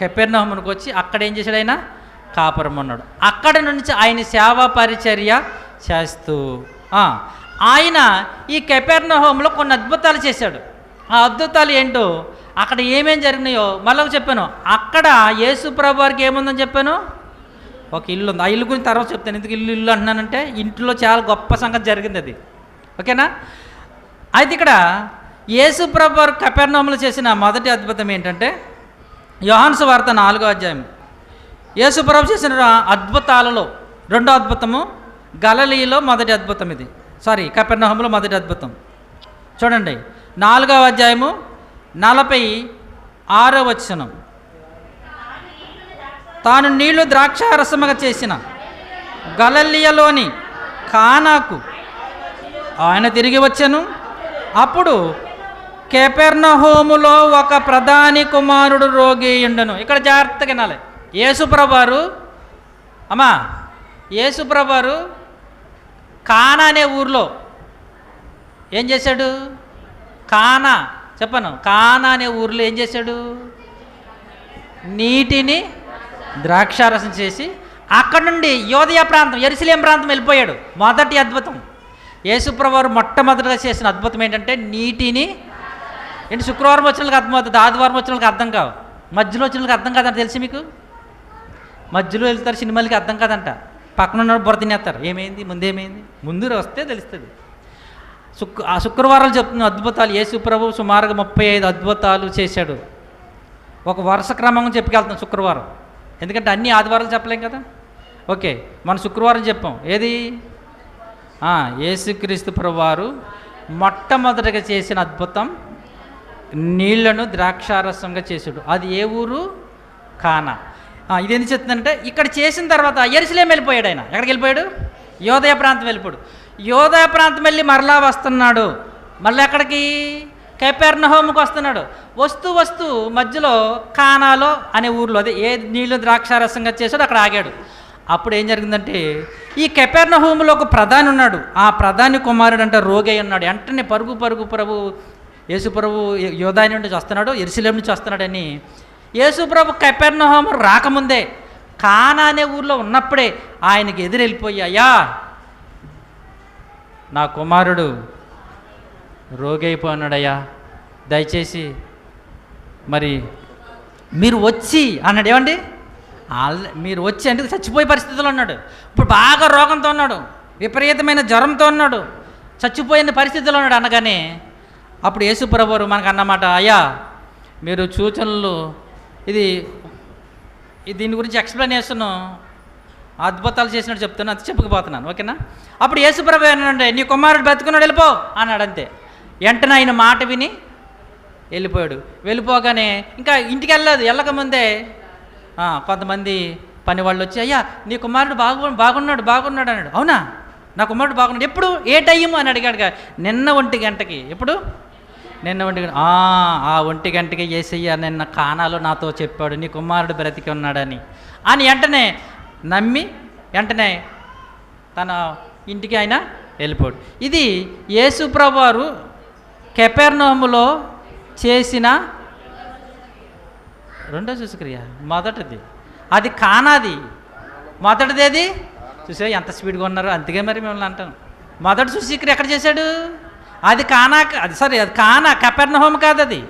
కపెర్నహూమునికి వచ్చి అక్కడ ఏం చేశాడు? ఆయన కాపురం ఉన్నాడు. అక్కడ నుంచి ఆయన సేవా పరిచర్య చేస్తూ ఆయన ఈ కపెర్నహూములో కొన్ని అద్భుతాలు చేశాడు. ఆ అద్భుతాలు ఏంటో, అక్కడ ఏమేం జరిగినాయో మళ్ళీ చెప్పాను. అక్కడ యేసు ప్రభు వారికి ఏముందని చెప్పాను, ఒక ఇల్లు ఉంది. ఆ ఇల్లు గురించి తర్వాత చెప్తాను. ఎందుకు ఇల్లు ఇల్లు అంటున్నానంటే ఇంట్లో చాలా గొప్ప సంగతి జరిగింది అది, ఓకేనా. అయితే ఇక్కడ యేసు ప్రభు వారు కపెర్నహూములో చేసిన మొదటి అద్భుతం ఏంటంటే, యోహాను సువార్త 4వ అధ్యాయం. యేసు ప్రభు చేసిన అద్భుతాలలో రెండో అద్భుతము గలిలయలో మొదటి అద్భుతం. ఇది కపెర్నహూములో మొదటి అద్భుతం. చూడండి 4వ అధ్యాయము 46వ వచనం. తాను నీళ్లు ద్రాక్షారసముగా చేసిన గలిలయలోని కానాకు ఆయన తిరిగి వచ్చెను. అప్పుడు కపెర్నహూములో ఒక ప్రధాని కుమారుడు రోగి ఉండెను. ఇక్కడ జాగ్రత్తగా వినాలి. యేసుప్రభువారు యేసుప్రభువారు కానా అనే ఊర్లో ఏం చేశాడు? కానా అనే ఊర్లో ఏం చేశాడు? నీటిని ద్రాక్షారసం చేసి అక్కడ నుండి యోదయ ప్రాంతం, యెరూషలేం ప్రాంతం వెళ్ళిపోయాడు. మొదటి అద్భుతం. యేసుప్రభువారు మొట్టమొదటిగా చేసిన అద్భుతం ఏంటంటే నీటిని శుక్రవారం వచ్చిన వాళ్ళకి అర్థమవుతుంది, ఆదివారం వచ్చిన వాళ్ళకి అర్థం కావు, మధ్యలో వచ్చిన వాళ్ళకి అర్థం కాదంట. తెలిసి మీకు మధ్యలో వెళ్తారు సినిమాలకి అర్థం కాదంట, పక్కన ఉన్న బుర్ర తినేస్తారు. ఏమైంది ముందు వస్తే తెలుస్తుంది. ఆ శుక్రవారాలు చెప్తున్న అద్భుతాలు. యేసు ప్రభు సుమారుగా 35 అద్భుతాలు చేశాడు. ఒక వరుస క్రమంగా చెప్పుకెళ్తాం శుక్రవారం, ఎందుకంటే అన్ని ఆదివారాలు చెప్పలేం కదా. ఓకే, మనం శుక్రవారం చెప్పాం. ఏది? యేసుక్రీస్తు ప్రభువారు మొట్టమొదటిగా చేసిన అద్భుతం నీళ్లను ద్రాక్షారసంగా చేశాడు. అది ఏ ఊరు? కానా. ఇది ఎందుకు చెప్తుందంటే, ఇక్కడ చేసిన తర్వాత యెరూషలేం వెళ్ళిపోయాడు. ఆయన ఎక్కడికి వెళ్ళిపోయాడు? యోదయ ప్రాంతం వెళ్ళిపోయాడు. యోదయ ప్రాంతం వెళ్ళి మరలా వస్తున్నాడు. మళ్ళీ ఎక్కడికి? కపెర్నహూముకి వస్తున్నాడు. వస్తూ మధ్యలో కానాలో అనే ఊర్లో, అదే ఏ నీళ్లు ద్రాక్షారసంగా చేశాడో అక్కడ ఆగాడు. అప్పుడు ఏం జరిగిందంటే, ఈ కపెర్నహూములో ఒక ప్రధాని ఉన్నాడు. ఆ ప్రధాని కుమారుడు అంటే రోగి ఉన్నాడు. వెంటనే పరుగు ప్రభు యేసు ప్రభు యోదయ నుండి వస్తున్నాడు, యెరూషలేం నుంచి వస్తున్నాడని యేసు ప్రభు కపెర్నహూము రాకముందే కానా అనే ఊర్లో ఉన్నప్పుడే ఆయనకి ఎదురెళ్ళిపోయి, అయ్యా నా కుమారుడు రోగి అయిపోయినాడయ్యా, దయచేసి మరి మీరు వచ్చి అన్నాడు. ఏమండి, మీరు వచ్చి అంటే చచ్చిపోయే పరిస్థితిలో ఉన్నాడు. ఇప్పుడు బాగా రోగంతో ఉన్నాడు, విపరీతమైన జ్వరంతో ఉన్నాడు, చచ్చిపోయిన పరిస్థితిలో ఉన్నాడు. అనగానే అప్పుడు యేసు ప్రభువారు మనకు అన్నమాట, అయ్యా మీరు సూచనలు, దీని గురించి ఎక్స్ప్లెనేషన్ అద్భుతాలు చేసినట్టు చెప్తాను, అది చెప్పుకుపోతున్నాను, ఓకేనా. అప్పుడు యేసు ప్రభు ఏనంటే, నీ కుమారుడు బతుకున్నాడు, వెళ్ళిపో అన్నాడు. అంతే. వెంటనే ఆయన మాట విని వెళ్ళిపోయాడు. వెళ్ళిపోగానే ఇంకా ఇంటికి వెళ్ళకముందే కొంతమంది పని వాళ్ళు వచ్చి, అయ్యా నీ కుమారుడు బాగున్నాడు అన్నాడు. అవునా, నా కుమారుడు బాగున్నాడు. ఎప్పుడు? ఏ టైం అని అడిగాడు. నిన్న 1 గంటకి. ఎప్పుడు? నిన్న 1 గంట. ఆ 1 గంటకి యేసయ్య నిన్న కానాలో నాతో చెప్పాడు, నీ కుమారుడు బ్రతికి ఉన్నాడని. వెంటనే నమ్మి వెంటనే తన ఇంటికి ఆయన వెళ్ళిపోయాడు. ఇది యేసు ప్రభువారు కపెర్నహూములో చేసిన రెండో సూచక్రియ. మొదటిది అది కానాది. మొదటిది ఏది? చూసా ఎంత స్పీడ్గా ఉన్నారు. అందుకే మరి మిమ్మల్ని అంటాను. మొదటి సూచక్రియ ఎక్కడ చేశాడు? అది కానా, అది కానా, కపెర్నహూము కాదు అది.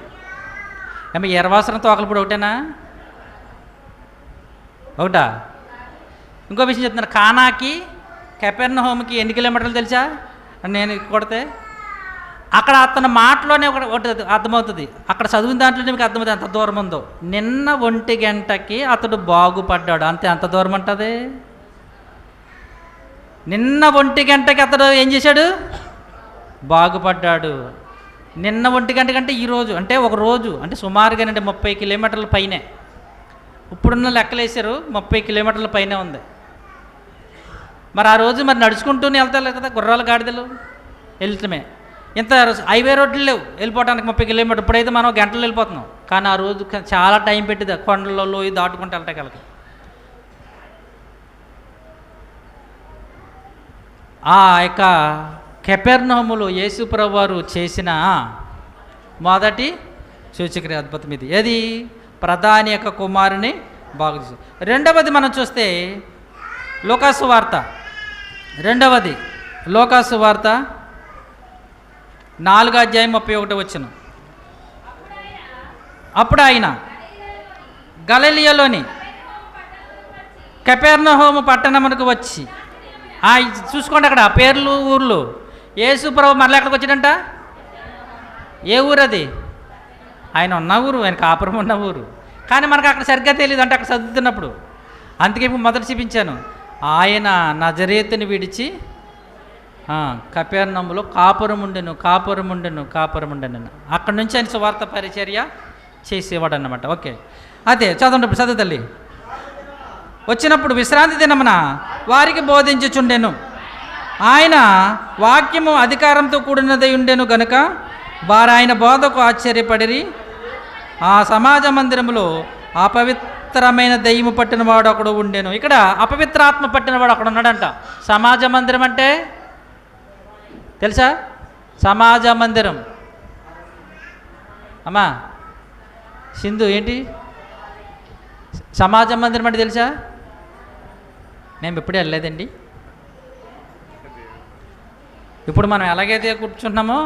ఎర్రవాసరం తోకలపూడి ఒకటేనా? ఒకటా? ఇంకో విషయం చెప్తున్నారు. కానాకి కపెర్నహూముకి ఎన్ని కిలోమీటర్లు తెలుసా? నేను కొడితే అక్కడ అతని మాటలోనే ఒకటి అర్థమవుతుంది. అక్కడ చదివిన దాంట్లోనే మీకు అర్థమవుతుంది ఎంత దూరం ఉందో. నిన్న 1 గంటకి అతడు బాగుపడ్డాడు. అంతే. అంత దూరం ఉంటుంది. నిన్న 1 గంటకి అతడు ఏం చేశాడు? బాగుపడ్డాడు. నిన్న 1 గంట కంటే ఈరోజు అంటే ఒక రోజు అంటే సుమారుగానంటే 30 కిలోమీటర్ల పైనే. ఇప్పుడున్న లెక్కలేసారు 30 కిలోమీటర్ల పైనే ఉంది. మరి ఆ రోజు మరి నడుచుకుంటూనే వెళ్తారు కదా, గుర్రాల గాడిదలు వెళ్తామే. ఇంత హైవే రోడ్లు లేవు వెళ్ళిపోవడానికి 30 కిలోమీటర్లు. ఇప్పుడైతే మనం గంటలు వెళ్ళిపోతున్నాం. కానీ ఆ రోజు చాలా టైం పెట్టింది కొండలలో లోయ దాటుకుంటూ వెళ్ళటానికి. ఆ యొక్క కపెర్నహూములో యేసు ప్రభువారు చేసిన మొదటి సూచక్రియ అద్భుతం ఇది. ఏది? ప్రధాని యొక్క కుమారుని బాగు చేసి. రెండవది మనం చూస్తే లూకాసు వార్త 2వ 4:31. అప్పుడు ఆయన గలిలయలోని కపెర్నహూము పట్టణమునకు వచ్చి, చూసుకోండి అక్కడ పేర్లు ఊర్లు. యేసు ప్రభు మరలా ఎక్కడికి వచ్చాడంట? ఏ ఊరు అది? ఆయన ఉన్న ఊరు, ఆయన కాపురం ఉన్న ఊరు. కానీ మనకు అక్కడ సరిగ్గా తెలియదు అంటే అక్కడ చదువుతున్నప్పుడు. అందుకే మొదట చూపించాను, ఆయన నజరేతుని విడిచి కపెర్నహూములో కాపురం ఉండెను. అక్కడి నుంచి ఆయన సువార్త పరిచర్య చేసేవాడు అన్నమాట. ఓకే, అదే చదవండి, చదువు తల్లి. వచ్చినప్పుడు విశ్రాంతి దినమున వారికి బోధించుచుండెను. ఆయన వాక్యము అధికారంతో కూడినదై ఉండెను గనుక వారు ఆయన బోధకు ఆశ్చర్యపడిరి. ఆ సమాజ మందిరములో అపవిత్రమైన దెయ్యము పట్టినవాడు ఒకడు ఉండెను. ఇక్కడ అపవిత్రాత్మ పట్టినవాడు అక్కడ ఉన్నాడంట. సమాజ మందిరం అంటే తెలుసా? సమాజ మందిరం. అమ్మా సింధు, ఏంటి సమాజ మందిరం అంటే తెలుసా? మేము ఎప్పుడూ వెళ్ళలేదండి. ఇప్పుడు మనం ఎలాగైతే కూర్చుంటున్నామో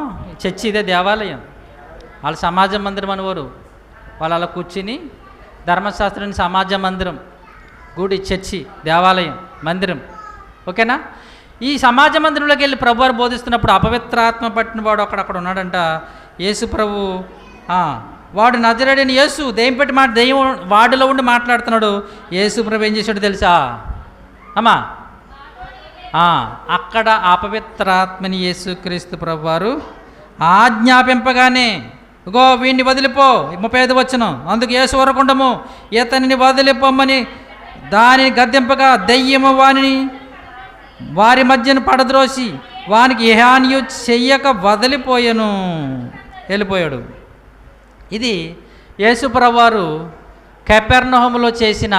చర్చి ఇదే దేవాలయం, వాళ్ళు సమాజ మందిరం అనేవారు. వాళ్ళు అలా కూర్చుని ధర్మశాస్త్రాన్ని సమాజ మందిరం, గుడి, చర్చి, దేవాలయం, మందిరం. ఓకేనా? ఈ సమాజ మందిరంలోకి వెళ్ళి ప్రభువారు బోధిస్తున్నప్పుడు అపవిత్రాత్మ పట్టిన వాడు అక్కడ ఉన్నాడంట. యేసు ప్రభు వాడు నజరేయుడైన యేసు దెయ్యం పెట్టి దెయ్యం వాడిలో ఉండి మాట్లాడుతున్నాడు. యేసు ప్రభు ఏం చేశాడు తెలుసా అమ్మా? అక్కడ అపవిత్రాత్మని యేసుక్రీస్తు ప్రభు వారు ఆజ్ఞాపింపగానే, ఇగో వీడిని వదిలిపో, 35 వచనం, అందుకు యేసు ఊరకుండము, ఇతనిని వదిలిపోమ్మని దానిని గద్దెంపగా దెయ్యము వారి మధ్యను పడద్రోసి వానికి ఏ హానియు చెయ్యక వదిలిపోయాను, వెళ్ళిపోయాడు. ఇది యేసు ప్రభు వారు కపెర్నహూములో చేసిన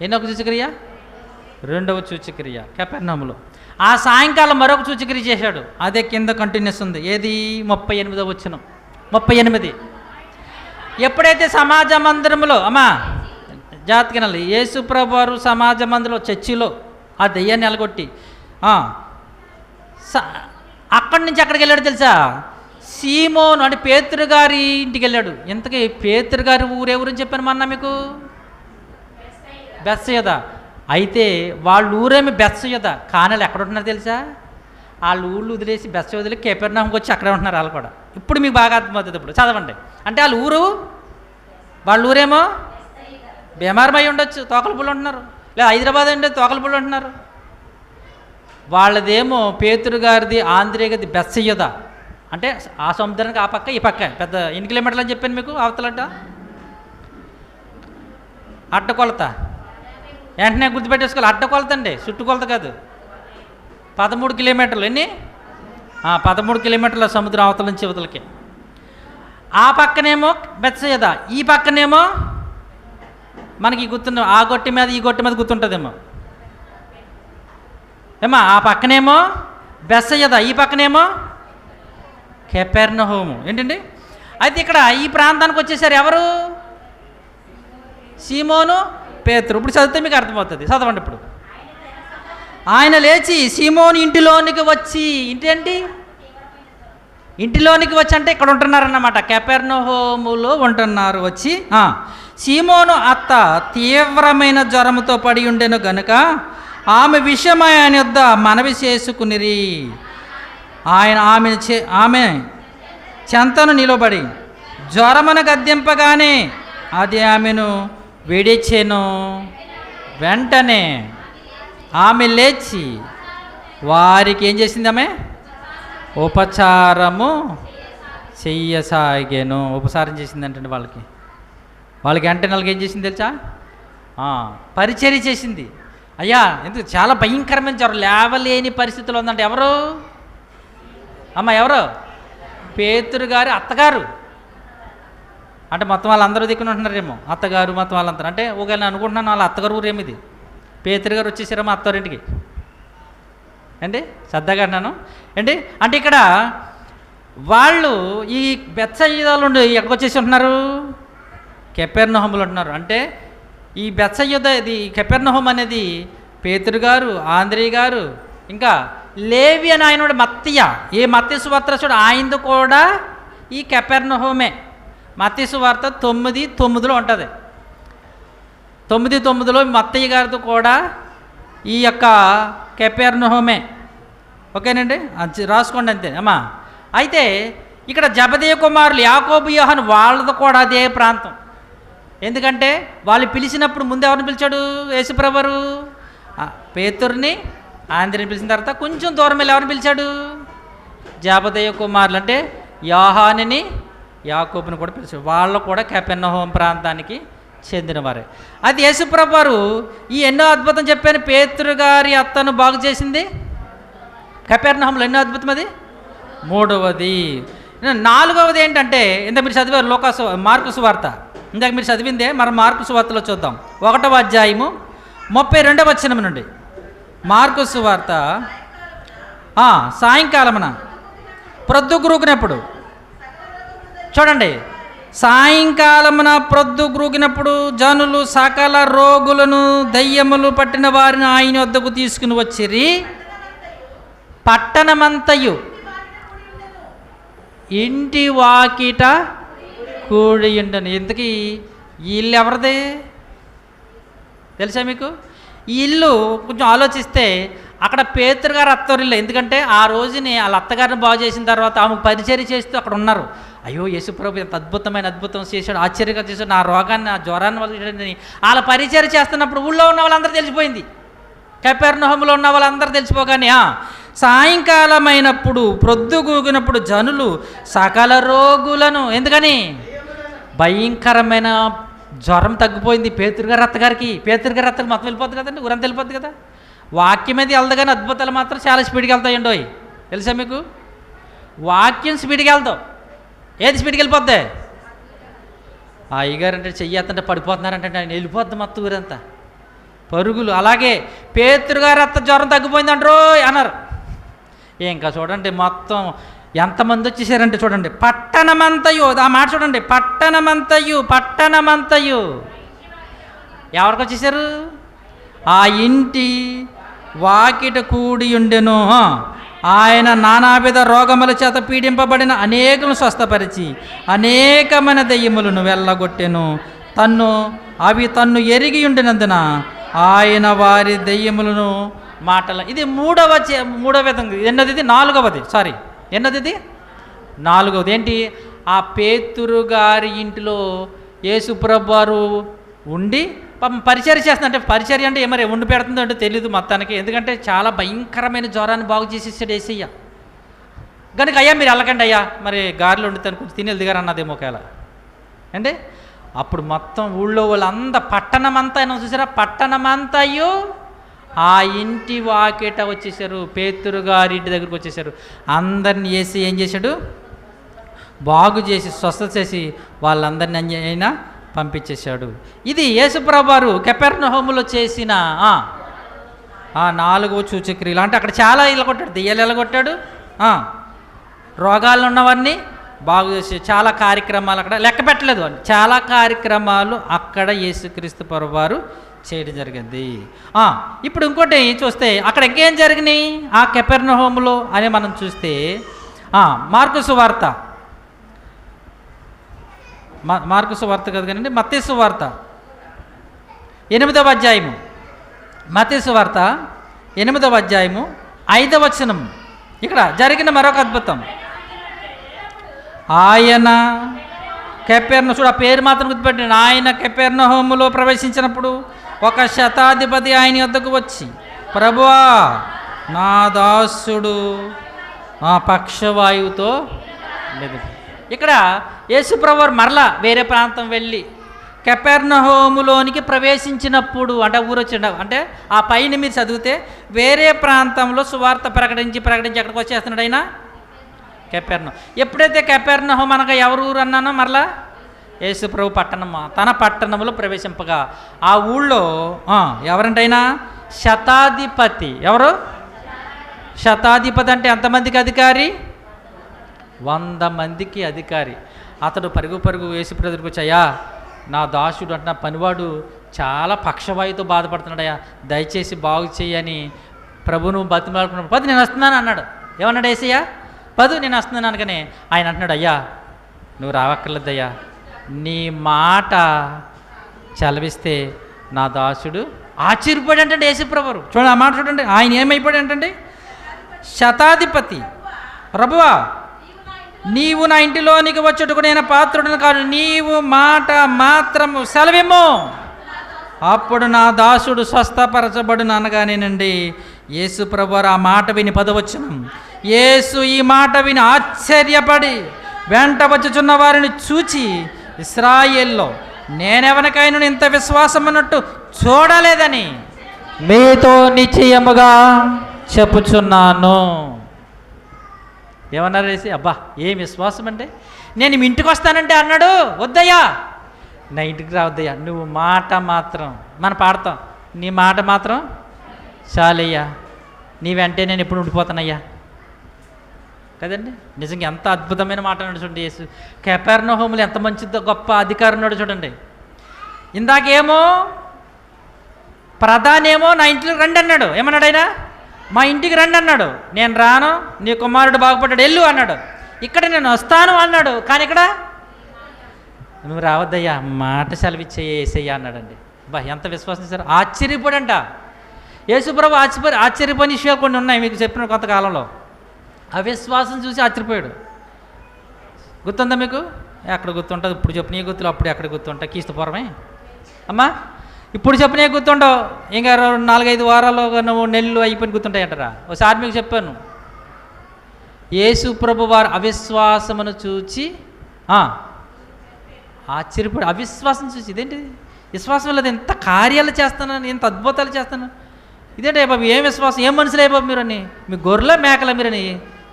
ఎన్నొక సూచక్రియ? 2వ సూచక్రియ కపెర్నహూములో. ఆ సాయంకాలం మరొక సూచక్రియ చేశాడు. అదే కింద కంటిన్యూస్ ఉంది. ఏది? 38వ వచనం. 38. ఎప్పుడైతే సమాజ మందిరంలో జాతకినల్లి యేసు ప్రభు వారు సమాజ మందిరంలో చర్చిలో ఆ దెయ్యాన్ని ఎలగొట్టి అక్కడి నుంచి ఎక్కడికి వెళ్ళాడు తెలుసా? సీమోను అంటే పేతురు గారి ఇంటికి వెళ్ళాడు. ఇంతకీ పేతురు గారి ఊరెవరని చెప్పాను మొన్న మీకు? బెత్సయిదా. అయితే వాళ్ళ ఊరేమి బెత్సయిదా, కానీ వాళ్ళు ఎక్కడ ఉంటున్నారు తెలుసా? వాళ్ళ ఊళ్ళు వదిలేసి బెత్సయిదా వదిలి కపెర్నహూముకి వచ్చి అక్కడే ఉంటున్నారు వాళ్ళు కూడా. ఇప్పుడు మీకు బాగా అర్థమవుతుంది. ఇప్పుడు చదవండి. అంటే వాళ్ళ ఊరేమో బీమారమై ఉండొచ్చు, తోకలపూళ్ళు ఉంటున్నారు, లేదా హైదరాబాద్ ఉండే తోకలపూళ్ళు ఉంటున్నారు. వాళ్ళదేమో పేతురు గారిది ఆంధ్రే గది బెత్సయిదా. అంటే ఆ సముద్రానికి ఆ పక్క ఈ పక్క పెద్ద ఎన్ని కిలోమీటర్లు అని చెప్పాను మీకు? అవతలట అడ్డకొలత, వెంటనే గుర్తుపెట్టేసుకోవాలి. అడ్డకొలత అండి, చుట్టుకొలత కాదు. 13 కిలోమీటర్లు. ఎన్ని? 13 కిలోమీటర్ల సముద్రం అవతల నుంచి అవతలకి. ఆ పక్కనేమో బెత్సయిదా, ఈ పక్కనేమో మనకి గుర్తున్న ఆ గొట్టి మీద ఈ గొట్టి మీద గుర్తుంటుందేమో ఆ పక్కనేమో బెత్సయిదా, ఈ పక్కనేమో కపెర్నహూము. ఏంటండి? అయితే ఇక్కడ ఈ ప్రాంతానికి వచ్చేసారు ఎవరు? సీమోను, పేతురు. ఇప్పుడు చదివితే మీకు అర్థమవుతుంది. చదవండి ఇప్పుడు. ఆయన లేచి సీమోను ఇంటిలోనికి వచ్చి, ఇంటిలోనికి వచ్చి అంటే ఇక్కడ ఉంటున్నారన్నమాట, కపెర్నహూములో ఉంటున్నారు. వచ్చి సీమోను అత్త తీవ్రమైన జ్వరముతో పడి ఉండెను గనుక ఆమె విషయమై ఆయన యొద్ద మనవి చేసుకునిరి. ఆయన ఆమె చెంతను నిలబడి జ్వరమును గద్దెంపగానే అది ఆమెను విడిచెను. వెంటనే ఆమె లేచి వారికి ఏం చేసింది? ఆమె ఉపచారము చెయ్యసాగాను. ఉపచారం చేసింది అంటే వాళ్ళకి అంటే వాళ్ళకి ఏం చేసింది తెలుసా? పరిచర్య చేసింది. అయ్యా ఎందుకు చాలా భయంకరమైన జ్వరం, లేవలేని పరిస్థితిలో ఉందంటే ఎవరు? ఎవరు? పేతురు గారి అత్తగారు. అంటే మొత్తం వాళ్ళందరూ దిక్కున ఉంటున్నారేమో, అత్తగారు మొత్తం వాళ్ళందరూ. అంటే ఒకవేళ నేను అనుకుంటున్నాను వాళ్ళ అత్తగారు ఊరేమి ఇది. పేతురు గారు వచ్చేసారేమో అత్తగారింటికి. ఏంటి శ్రద్ధగా అంటున్నాను ఏంటి అంటే ఇక్కడ వాళ్ళు ఈ బెత్సయిదాలో ఉండి ఎక్కడికి వచ్చేసి ఉంటున్నారు? కపెర్నహూములో ఉంటున్నారు. అంటే ఈ బెత్సయిదా, ఇది కపెర్నహూము అనేది పేతురు గారు, ఆంద్రే గారు, ఇంకా లేవి అని ఆయన మత్తయ్య, ఈ మత్తయి సువార్త చూడు ఆయనది కూడా ఈ కెపెర్నహూమే. మత్తయి సువార్త 9:9 ఉంటుంది. 9:9 మత్తయి గారితో కూడా ఈ యొక్క కెపెర్నహూమే. ఓకేనండి, రాసుకోండి అంతే అమ్మా. అయితే ఇక్కడ జబదేయ కుమారులు యాకోబు యోహాను వాళ్ళది కూడా అదే ప్రాంతం. ఎందుకంటే వాళ్ళు పిలిచినప్పుడు ముందు ఎవరిని పిలిచాడు యేసుప్రభువారు? పేతురుని, ఆంధ్రని పిలిచిన తర్వాత కొంచెం దూరం వెళ్ళి ఎవరిని పిలిచాడు? జబదేయ కుమారులు అంటే యోహానుని, యాకోబుని కూడా పిలిచాడు. వాళ్ళు కూడా కెపెర్నహూము ప్రాంతానికి చెందినవారే. అది యేసుప్రభువారు ఈ ఎన్నో అద్భుతం చెప్పాను. పేతురు గారి అత్తను బాగు చేసింది కెపెర్నహూములో ఎన్నో అద్భుతం, అది 3వది. 4వది ఏంటంటే ఇంత మీరు చదివారు మార్కు సువార్త, ఇందాక మీరు చదివిందే మరి మార్కు సువార్తలో చూద్దాం. 1వ అధ్యాయము 32వ వచనం నుండి. మార్కు సువార్త సాయంకాలమున ప్రొద్దుగురుకినప్పుడు చూడండి, సాయంకాలమున ప్రొద్దుగురుకినప్పుడు జనులు సకల రోగులను దయ్యములు పట్టిన వారిని ఆయన వద్దకు తీసుకుని వచ్చిరి. పట్టణమంతయు ఇంటి వాకిట కూడి ఉండను. ఎందుకు ఈ ఇల్లు ఎవరిది తెలుసా మీకు? ఈ ఇల్లు కొంచెం ఆలోచిస్తే అక్కడ పేతురు గారు అత్తవారిల్లు. ఎందుకంటే ఆ రోజుని వాళ్ళ అత్తగారిని బాగు చేసిన తర్వాత ఆమె పరిచర్య చేస్తూ అక్కడ ఉన్నారు. అయ్యో యేసుప్రభు ఎంత అద్భుతం చేశాడు, ఆశ్చర్యంగా చేశాడు, నా రోగాన్ని, నా జ్వరాన్ని వదిలేడని వాళ్ళ పరిచర్య చేస్తున్నప్పుడు ఊళ్ళో ఉన్న వాళ్ళందరూ తెలిసిపోయింది. కెపెర్నహూములో ఉన్న వాళ్ళందరూ తెలిసిపోగానే సాయంకాలమైనప్పుడు ప్రొద్దుగూగినప్పుడు జనులు సకల రోగులను, ఎందుకని భయంకరమైన జ్వరం తగ్గిపోయింది పేతురు గారి అత్తగారికి. పేతురు గారి అత్తగారికి మొత్తం వెళ్ళిపోద్ది కదండి, ఊరంతా వెళ్ళిపోద్ది కదా. వాక్యం మీద వెళ్దు కానీ అద్భుతాలు మాత్రం చాలా స్పీడ్గా వెళ్తాయండి. తెలుసా మీకు? వాక్యం స్పీడ్గా వెళ్తావు. ఏది స్పీడ్కి వెళ్ళిపోద్ది? అయ్యగారంటే చెయ్యత్తంటే పడిపోతున్నారంటే ఆయన వెళ్ళిపోద్ది మొత్తం ఊరంతా పరుగులు. అలాగే పేతురు గారి అత్త జ్వరం తగ్గిపోయింది అంటారు అన్నారు. ఇంకా చూడండి మొత్తం ఎంతమంది వచ్చేసారంటే చూడండి, పట్టణమంతయు, ఆ మాట చూడండి, పట్టణమంతయు ఎవరికి వచ్చేసారు? ఆ ఇంటి వాకిట కూడి ఉండెను. ఆయన నానావిధ రోగముల చేత పీడింపబడిన అనేకులను స్వస్థపరిచి అనేకమైన దెయ్యములను వెళ్ళగొట్టెను. అవి తన్ను ఎరిగి ఉండినందున ఆయన వారి దెయ్యములను మాటల. ఇది మూడవ విధంగా. ఎన్నది? ఇది 4వది. ఎన్నది? ఇది 4వది. ఏంటి? ఆ పేతురు గారి ఇంటిలో యేసుప్రభు వారు ఉండి పరిచర్య చేస్తుంది. అంటే పరిచర్య అంటే మరి ఉండి పెడుతుందో అంటే తెలీదు మొత్తానికి. ఎందుకంటే చాలా భయంకరమైన జ్వరాన్ని బాగు చేసేసాడు యేసయ్య. కనుక అయ్యా మీరు వెళ్ళకండి అయ్యా, మరి గారెలు వండుతాను కొంచెం తిని దిగారు అన్నదేమో ఒకవేళ అంటే. అప్పుడు మొత్తం ఊళ్ళో వాళ్ళంతా పట్టణమంతా చూసారా, పట్టణమంతయు ఆ ఇంటి వాకిట వచ్చేసారు. పేతురు గారి ఇంటి దగ్గరికి వచ్చేసారు. అందరిని వేసి ఏం చేశాడు? బాగు చేసి స్వస్థత చేసి వాళ్ళందరినీ అయినా పంపించేశాడు. ఇది యేసుప్రభు వారు కెపెర్నహూములో చేసిన 4వ సూచక్రియలు. అంటే అక్కడ చాలా కొట్టాడు, దెయ్యాలు కొట్టాడు, రోగాలు ఉన్నవారిని బాగు చేసి చాలా కార్యక్రమాలు అక్కడ లెక్క పెట్టలేదు. చాలా కార్యక్రమాలు అక్కడ యేసుక్రీస్తు ప్రభువారు చేయడం జరిగింది. ఇప్పుడు ఇంకోటి చూస్తే అక్కడ ఇంకేం జరిగినాయి ఆ కెపెర్నహూములో అని మనం చూస్తే మార్కు సువార్త కాదు కానీ మత్తయి సువార్త 8వ అధ్యాయము, మత్తయి సువార్త 8వ అధ్యాయము 5వ వచనం. ఇక్కడ జరిగిన మరొక అద్భుతం. ఆయన చూడ పేరు మాత్రం గుర్తుపెట్టిన. ఆయన కెపెర్నహూములో ప్రవేశించినప్పుడు ఒక శతాధిపతి ఆయన వద్దకు వచ్చి, ప్రభువా నా దాసుడు పక్షవాయువుతో లేదు. ఇక్కడ యేసుప్రభు వారు మరలా వేరే ప్రాంతం వెళ్ళి కెపెర్నహూములోనికి ప్రవేశించినప్పుడు, అంటే ఊరొచ్చిండ అంటే ఆ పైన మీరు చదివితే వేరే ప్రాంతంలో సువార్త ప్రకటించి ఎక్కడికి వచ్చేస్తున్నాడు ఆయన? కెపెర్నహూము. ఎప్పుడైతే కెపెర్నహూము అనగా ఎవరు ఊరు అన్నానో మరలా యేసుప్రభు తన పట్టణంలో ప్రవేశింపగా ఆ ఊళ్ళో ఎవరంటైనా శతాధిపతి. ఎవరు? శతాధిపతి అంటే ఎంతమందికి అధికారి? 100 మందికి అధికారి. అతడు పరుగు యేసుప్రభు దగ్గరికి వచ్చాయా, నా దాసుడు అంటే నా పనివాడు చాలా పక్షవాయుతో బాధపడుతున్నాడయ్యా, దయచేసి బాగు చేయని ప్రభు నువ్వు బతిమాలుకున్నాడు, పది నేను వస్తున్నాను అన్నాడు. ఏమన్నాడు యేసయ్య? పదు నేను వస్తున్నాను అనగానే ఆయన అంటున్నాడు, అయ్యా నువ్వు రావక్కర్లేదయ్యా, నీ మాట చలవిస్తే నా దాసుడు ఆశ్చర్యపోయాడు అంటే యేసుప్రభువు. చూడండి ఆ మాట చూడండి, ఆయన ఏమైపోయాడు అంటే, శతాధిపతి ప్రభువా నీవు నా ఇంటిలోనికి వచ్చుటకు నేను పాత్రుడను కాదు, నీవు మాట మాత్రము సెలవిమ్ము, అప్పుడు నా దాసుడు స్వస్థపరచబడును అనగానేనండి యేసు ప్రభువారు ఆ మాట విని 10వ వచనం, యేసు ఈ మాట విని ఆశ్చర్యపడి వెంట వచ్చుచున్న వారిని చూచి ఇశ్రాయేల్లో నేనెవరికైనా ఇంత విశ్వాసం అన్నట్టు చూడలేదని మీతో నిశ్చయముగా చెప్పుచున్నాను. ఏమన్నారు వేసి? అబ్బా ఏం విశ్వాసం అంటే, నేను మీ ఇంటికి వస్తానంటే అన్నాడు, వద్దయ్యా నా ఇంటికి రావద్దయ్యా, నువ్వు మాట మాత్రం, మనం పాడతాం, నీ మాట మాత్రం చాలయ్యా, నీ వెంటే నేను ఎప్పుడు ఉండిపోతానయ్యా కదండి. నిజంగా ఎంత అద్భుతమైన మాట అన్నాడు చూడండి యేసు. కపెర్నహూములో ఎంత మంచి గొప్ప అధికారం ఉన్నాడు చూడండి. ఇందాకేమో ప్రధానేమో నా ఇంటికి రండి అన్నాడు. ఏమన్నాడు ఆయన? మా ఇంటికి రండి అన్నాడు. నేను రాను, నీ కుమారుడు బాగుపడ్డాడు వెళ్ళు అన్నాడు. ఇక్కడ నేను వస్తాను అన్నాడు, కానీ ఇక్కడ నువ్వు రావద్దయ్యా, మాట సెలవిచ్చేసేయ్యా అన్నాడండి. బా ఎంత విశ్వాసం చేశారు. ఆశ్చర్యపోడంట యేసుప్రభు. ఆశ్చర్యపోయిన విషయాలు కొన్ని ఉన్నాయి మీకు చెప్పిన కొంతకాలంలో. అవిశ్వాసం చూసి ఆశ్చర్యపోయాడు. గుర్తుందా మీకు? ఎక్కడ గుర్తుంటుంది? ఇప్పుడు చెప్పిన గుర్తులు అప్పుడు ఎక్కడ గుర్తుంటాయి? క్రీస్తుపూర్వమే అమ్మా. ఇప్పుడు చెప్పిన గుర్తుండవు, ఇంకా 4-5 వారాలు నువ్వు నెలలు అయిపోయిన గుర్తుంటాయి అంటారా? ఒకసారి మీకు చెప్పాను, యేసు ప్రభు వారు అవిశ్వాసమును చూచి ఆశ్చర్యపోయాడు. అవిశ్వాసం చూసి ఇదేంటి విశ్వాసం లేదు, ఎంత కార్యాలు చేస్తాను, ఎంత అద్భుతాలు చేస్తాను, ఇదేంటి బాబు ఏం విశ్వాసం, ఏం మనుషులే బాబు మీరు అని, మీ గొర్రెల మేకల మీరని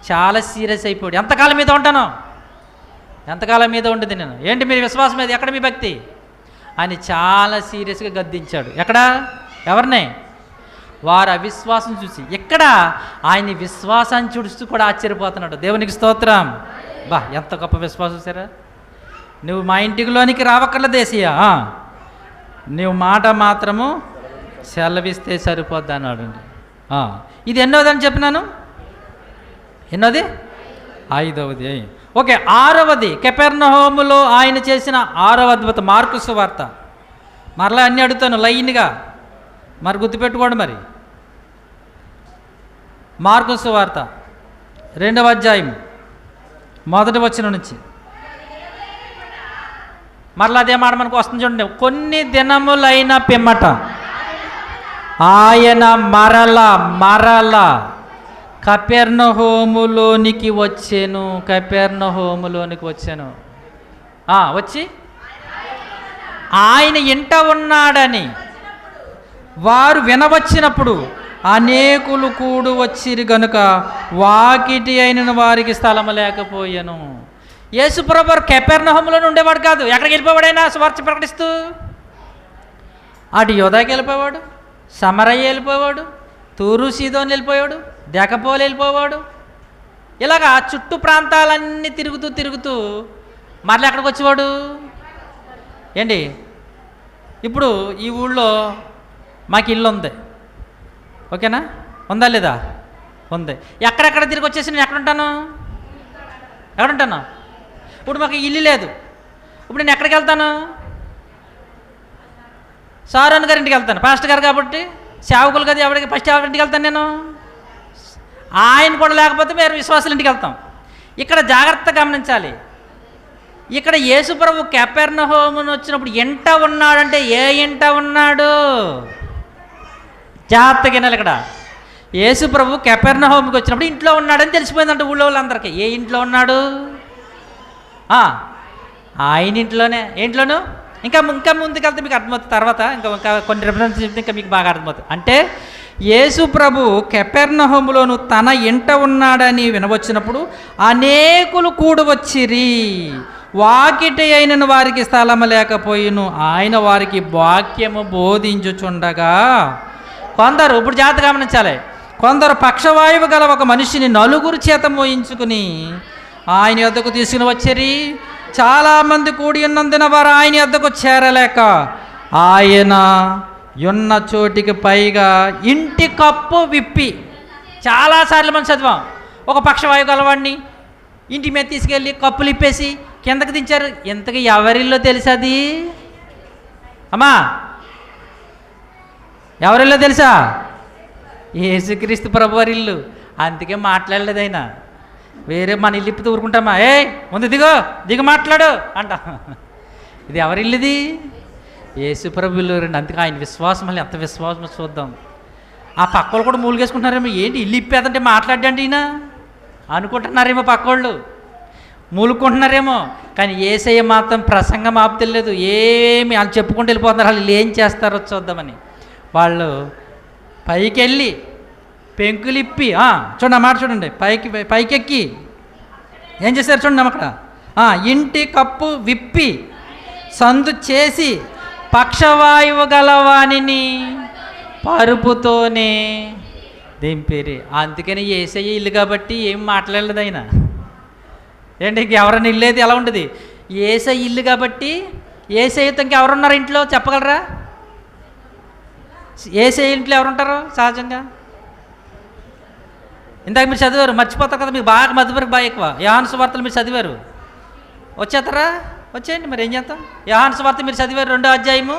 చాలా సీరియస్ అయిపోయాడు. ఎంతకాలం మీద ఉంటాను, ఎంతకాలం మీద ఉంటుంది నేను, ఏంటి మీరు విశ్వాసం మీద, ఎక్కడ మీ భక్తి అని చాలా సీరియస్గా గద్దించాడు. ఎక్కడ? ఎవరిని? వారు అవిశ్వాసం చూసి. ఎక్కడ? ఆయన విశ్వాసాన్ని చూస్తూ కూడా ఆశ్చర్యపోతున్నాడు. దేవునికి స్తోత్రం. బా ఎంత గొప్ప విశ్వాసం చూసారా. నువ్వు మా ఇంటిలోనికి రావక్కర్లేదు యేసయ్యా, నువ్వు మాట మాత్రము సెలవిస్తే సరిపోద్ది అన్నాడు. ఇది ఎన్నోదని చెప్పినాను? ఎన్నోది? 5వది. ఓకే, 6వది కపెర్నహూములో ఆయన చేసిన 6వ అద్భుతం మార్కు సువార్త. మరలా అన్నీ అడుగుతాను లైన్గా, మరి గుర్తుపెట్టుకోండి. మరి మార్కు సువార్త 2వ అధ్యాయం 1వ వచనం నుంచి మరలా అదే మాట మనకు వస్తుంది చూడండి. కొన్ని దినములైన పిమ్మట ఆయన మరల కపెర్నహూములోనికి వచ్చాను. కపెర్నహూములోనికి వచ్చాను. వచ్చి ఆయన ఇంట ఉన్నాడని వారు వినవచ్చినప్పుడు అనేకులు కూడు వచ్చిరి గనుక వాకిటి అయిన వారికి స్థలము లేకపోయాను. యేసుప్రభు కపెర్నహూములోనే ఉండేవాడు కాదు. ఎక్కడికి వెళ్ళిపోవాడైనా సువార్త ప్రకటిస్తూ? అటు యోదాకి వెళ్ళిపోవాడు, సమరయ్య వెళ్ళిపోవాడు, తూరు సీదోని వెళ్ళిపోయాడు, దెకపోలు వెళ్ళిపోవాడు. ఇలాగా చుట్టూ ప్రాంతాలన్నీ తిరుగుతూ మరలా ఎక్కడికి వచ్చేవాడు ఏంటి? ఇప్పుడు ఈ ఊళ్ళో మాకు ఇల్లు ఉంది, ఓకేనా? ఉందా లేదా? ఉంది. ఎక్కడెక్కడ తిరిగి వచ్చేసి నేను ఎక్కడుంటాను? ఇప్పుడు మాకు ఇల్లు లేదు, ఇప్పుడు నేను ఎక్కడికి వెళ్తాను? సారోన్ గారి ఇంటికి వెళ్తాను, పాస్టర్ గారు కాబట్టి. సేవకులు కదా, ఎవరికి ఫస్ట్ ఎవరింటికి వెళ్తాను నేను? ఆయన కూడా లేకపోతే మీరు విశ్వాసుల ఇంటికి వెళ్తాం. ఇక్కడ జాగ్రత్త గమనించాలి. ఇక్కడ యేసుప్రభు కపెర్నహూమును వచ్చినప్పుడు ఇంట ఉన్నాడంటే ఏ ఇంట ఉన్నాడు? జాగ్రత్తగా వినాలి. ఇక్కడ యేసుప్రభు కపెర్నహూముకి వచ్చినప్పుడు ఇంట్లో ఉన్నాడని తెలిసిపోయిందంట ఊళ్ళో వాళ్ళందరికీ. ఏ ఇంట్లో ఉన్నాడు? ఆయన ఇంట్లోనే. ఏంట్లోనూ? ఇంకా ముందుకెళ్తే మీకు అర్థమవుతుంది. తర్వాత ఇంకా కొన్ని రిఫరెన్స్ చెప్తే ఇంకా మీకు బాగా అర్థమవుతుంది. అంటే యేసు ప్రభు కపెర్నహూములోను తన ఇంట ఉన్నాడని వినవచ్చినప్పుడు అనేకులు కూడి వచ్చిరి. వాకిటి అయిన వారికి స్థలము లేకపోయిను. ఆయన వారికి వాక్యము బోధించుచుండగా కొందరు, ఇప్పుడు జాగ్రత్త గమనించాలి, కొందరు పక్షవాయువు గల ఒక మనిషిని 4 చేత మోయించుకుని ఆయన యొద్దకు తీసుకుని వచ్చిరి. చాలామంది కూడి ఉన్నందున వారు ఆయన యొద్దకు చేరలేక ఆయన ఉన్న చోటికి పైగా ఇంటి కప్పు విప్పి. చాలాసార్లు మనం చదివాం. ఒక పక్షవాయు గలవాడిని ఇంటి మీద తీసుకెళ్ళి కప్పులు ఇప్పేసి కిందకి దించారు. ఇంతకీ ఎవరిల్లో తెలుసది? అమ్మా ఎవరిల్లో తెలుసా? యేసుక్రీస్తు ప్రభువారి ఇల్లు. అందుకే మాట్లాడలేదు ఆయన. వేరే మన ఇల్లు ఇప్పితే ఊరుకుంటామా? ముందు దిగు మాట్లాడు అంట. ఇది ఎవరిల్లుది? యేసు ప్రభు ఇల్లు రండి. అందుకే ఆయన విశ్వాసం మళ్ళీ ఎంత విశ్వాసం చూద్దాం. ఆ పక్కలు కూడా మూలుగేసుకుంటున్నారేమో, ఏంటి ఇల్లు ఇప్పేదంటే మాట్లాడండి ఈయన అనుకుంటున్నారేమో, పక్కోళ్ళు మూలుకుంటున్నారేమో. కానీ యేసయ్య మాత్రం ప్రసంగం ఆపుతలేదు. ఏమి వాళ్ళు చెప్పుకుంటూ వెళ్ళిపోతున్నారు. వాళ్ళు ఏం చేస్తారో చూద్దామని వాళ్ళు పైకి వెళ్ళి పెంకులిప్పి చూడండి, ఆ మాట చూడండి, పైకెక్కి ఏం చేశారు చూడండి అక్కడ. ఇంటి కప్పు విప్పి సందు చేసి పక్షవాయువు గలవాణిని పరుపుతోనే దింపిరి. అందుకని యేసయ్య ఇల్లు కాబట్టి ఏం మాట్లాడలేదు ఆయన. ఏంటి ఇంకెవరైనా ఇల్లు అయితే ఎలా ఉంటుంది? యేసయ్య ఇల్లు కాబట్టి. యేసయ్యతో ఇంకెవరున్నారు ఇంట్లో చెప్పగలరా? యేసయ్య ఇంట్లో ఎవరుంటారు సహజంగా? ఇందాక మీరు చదివారు, మర్చిపోతారు కదా, మీకు బాగా మధ్యవరకు బాగా ఎక్కువ. యోహాను సువార్తలు మీరు చదివారు, వచ్చేస్తారా? వచ్చేయండి, మరి ఏం చేస్తాం. యోహాను సువార్త మీరు చదివారు 2వ అధ్యాయము.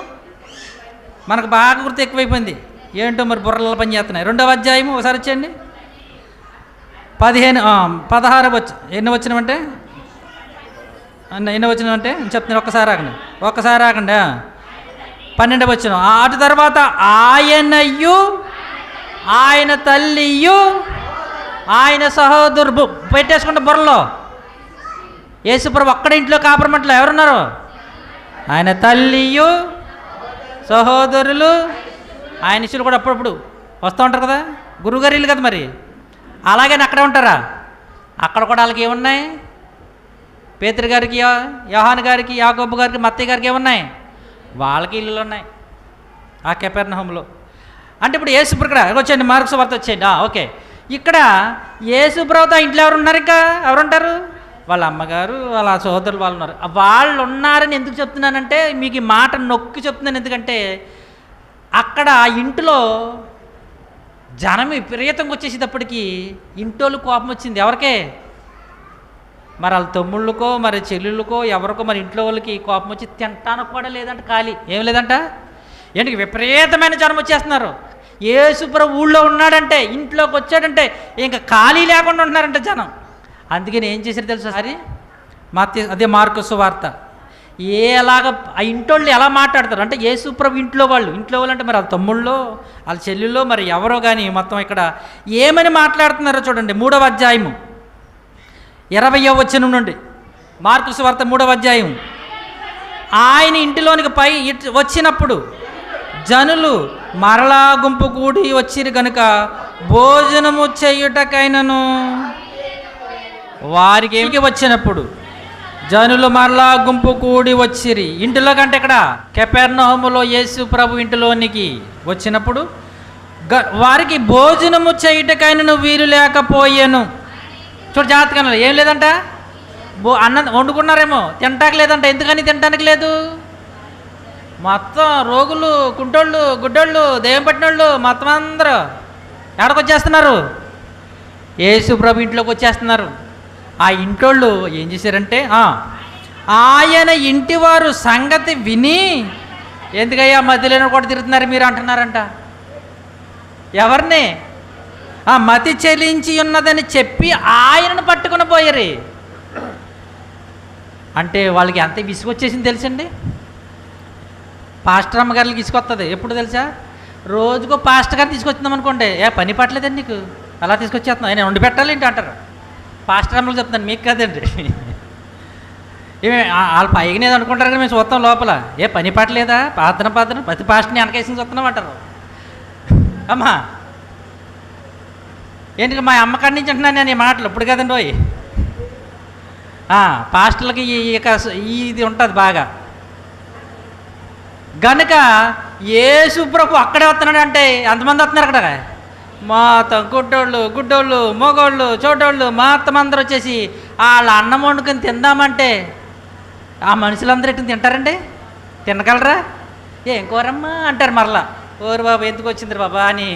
మనకు బాగా గుర్తు ఎక్కువైపోయింది. ఏంటో మరి బుర్రలో పని చేస్తున్నాయి. 2వ అధ్యాయము ఒకసారి వచ్చేయండి. 16 ఎన్ని వచ్చినామంటే చెప్తున్నాను. ఒక్కసారి ఆగండి. 12 వచ్చిన. అటు తర్వాత ఆయనయు ఆయన తల్లియు ఆయన సహోదరు పెట్టేసుకుంటే బుర్రలో యేసుప్రభు ఒక్కడ ఇంట్లో కాపురమంటలో ఎవరున్నారు? ఆయన తల్లియు సహోదరులు, ఆయన శిష్యులు కూడా అప్పుడప్పుడు వస్తూ ఉంటారు కదా, గురువుగారు ఇల్లు కదా మరి. అలాగని అక్కడే ఉంటారా? అక్కడ కూడా వాళ్ళకి ఏమున్నాయి? పేతురు గారికి, యోహాను గారికి, యాకోబు గారికి, మత్తయ్య గారికి ఏమున్నాయి? వాళ్ళకి ఇల్లులు ఉన్నాయి ఆ కెపెర్నహూములో. అంటే ఇప్పుడు యేసుప్రభు ఇక్కడ వచ్చేయండి, మార్కు సువార్త వచ్చేయండి. ఓకే, ఇక్కడ యేసుప్రభుతో ఇంట్లో ఎవరు ఉన్నారు? ఇంకా ఎవరుంటారు? వాళ్ళ అమ్మగారు, వాళ్ళ సోదరులు వాళ్ళు ఉన్నారు. వాళ్ళు ఉన్నారని ఎందుకు చెప్తున్నానంటే, మీకు ఈ మాట నొక్కి చెప్తున్నాను. ఎందుకంటే అక్కడ ఆ ఇంటిలో జనం విపరీతంగా వచ్చేసేటప్పటికి ఇంటోళ్ళు కోపం వచ్చింది. ఎవరికే? మరి వాళ్ళ తమ్ముళ్ళకో మరి చెల్లెళ్ళకో ఎవరికో మరి ఇంట్లో వాళ్ళకి కోపం వచ్చి తింటానికి కూడా లేదంట, ఖాళీ ఏం లేదంట. ఏంటి విపరీతమైన జనం వచ్చేస్తున్నారు. యేసుప్రభు ఊళ్ళో ఉన్నాడంటే, ఇంట్లోకి వచ్చాడంటే ఇంకా ఖాళీ లేకుండా ఉంటున్నారంట జనం. అందుకని ఏం చేశారు తెలుసా? అదే మార్కు సువార్త ఎలాగ ఆ ఇంటోళ్ళు ఎలా మాట్లాడతారు అంటే, యేసుప్రభు ఇంట్లో వాళ్ళు అంటే మరి వాళ్ళ తమ్ముళ్ళో వాళ్ళ చెల్లెల్లో మరి ఎవరో కానీ మొత్తం ఇక్కడ ఏమని మాట్లాడుతున్నారో చూడండి. 3వ అధ్యాయము 20వ వచనం నుండి, మార్కు సువార్త 3వ అధ్యాయం. ఆయన ఇంటిలోనికి పై వచ్చినప్పుడు జనులు మరలా గుంపు కూడి వచ్చిరు కనుక భోజనము చేయుటకైనను వారికి ఏమికి వచ్చినప్పుడు జనులు మరలా గుంపు కూడి వచ్చిరి. ఇంటిలో కంటే ఇక్కడ కెపెర్నహూములో యేసు ప్రభు ఇంటిలోనికి వచ్చినప్పుడు వారికి భోజనము చేయుటకైనను వీలు లేకపోయాను. చూడు జాగ్రత్తగా, ఏం లేదంట, అన్నం వండుకున్నారేమో, తింటానికి లేదంట. ఎందుకని తినడానికి లేదు? మొత్తం రోగులు, కుంటోళ్ళు, గుడ్డోళ్ళు, దెయ్యం పట్టినోళ్ళు మొత్తం అందరూ ఎక్కడికి వచ్చేస్తున్నారు? యేసు ప్రభు ఇంట్లోకి వచ్చేస్తున్నారు. ఆ ఇంటోళ్ళు ఏం చేశారంటే, ఆయన ఇంటివారు సంగతి విని, ఎందుకయ్యా మధ్యలో కూడా తిరుగుతున్నారు మీరు అంటున్నారంట. ఎవరిని? మతి చెలించి ఉన్నదని చెప్పి ఆయనను పట్టుకుని పోయారు. అంటే వాళ్ళకి ఎంత విసుగొచ్చేసింది తెలుసండి. పాస్టర్ అమ్మగారికి తీసుకొస్తుంది ఎప్పుడు తెలుసా? రోజుకో పాస్టర్ గారు తీసుకొచ్చిందాం అనుకోండి, పని పట్టలేదండి నీకు, అలా తీసుకొచ్చేస్తున్నాం, నేను వండి పెట్టాలి ఏంటి అంటారు. పాస్టర్ అమ్మలు చెప్తాను, మీకు కాదండి. వాళ్ళు పైగా అనుకుంటారు కదా, మేము చూస్తాం లోపల, పని పట్టలేదా, పాత్ర ప్రతి పాస్టర్ని వెనకేసి చూస్తున్నాం అంటారు. అమ్మా ఏంటి మా అమ్మకాడి నుంచి అంటున్నాను నేను ఈ మాటలు, ఇప్పుడు కదండి పోయి పాస్టర్లకి ఇది ఉంటుంది బాగా. గనుక యేసు ప్రభు అక్కడే వస్తున్నాడు అంటే ఎంతమంది వస్తున్నారు అక్కడ? మొత్తం గుడ్డోళ్ళు, మగోళ్ళు, చోటోళ్ళు మొత్తం అందరూ వచ్చేసి వాళ్ళ అన్నం వండుకొని తిందామంటే ఆ మనుషులందరూ ఎట్టు తింటారండి? తినగలరా? ఏం కూరమ్మా అంటారు. మరలా ఓరు బాబు ఎందుకు వచ్చింది బాబా అని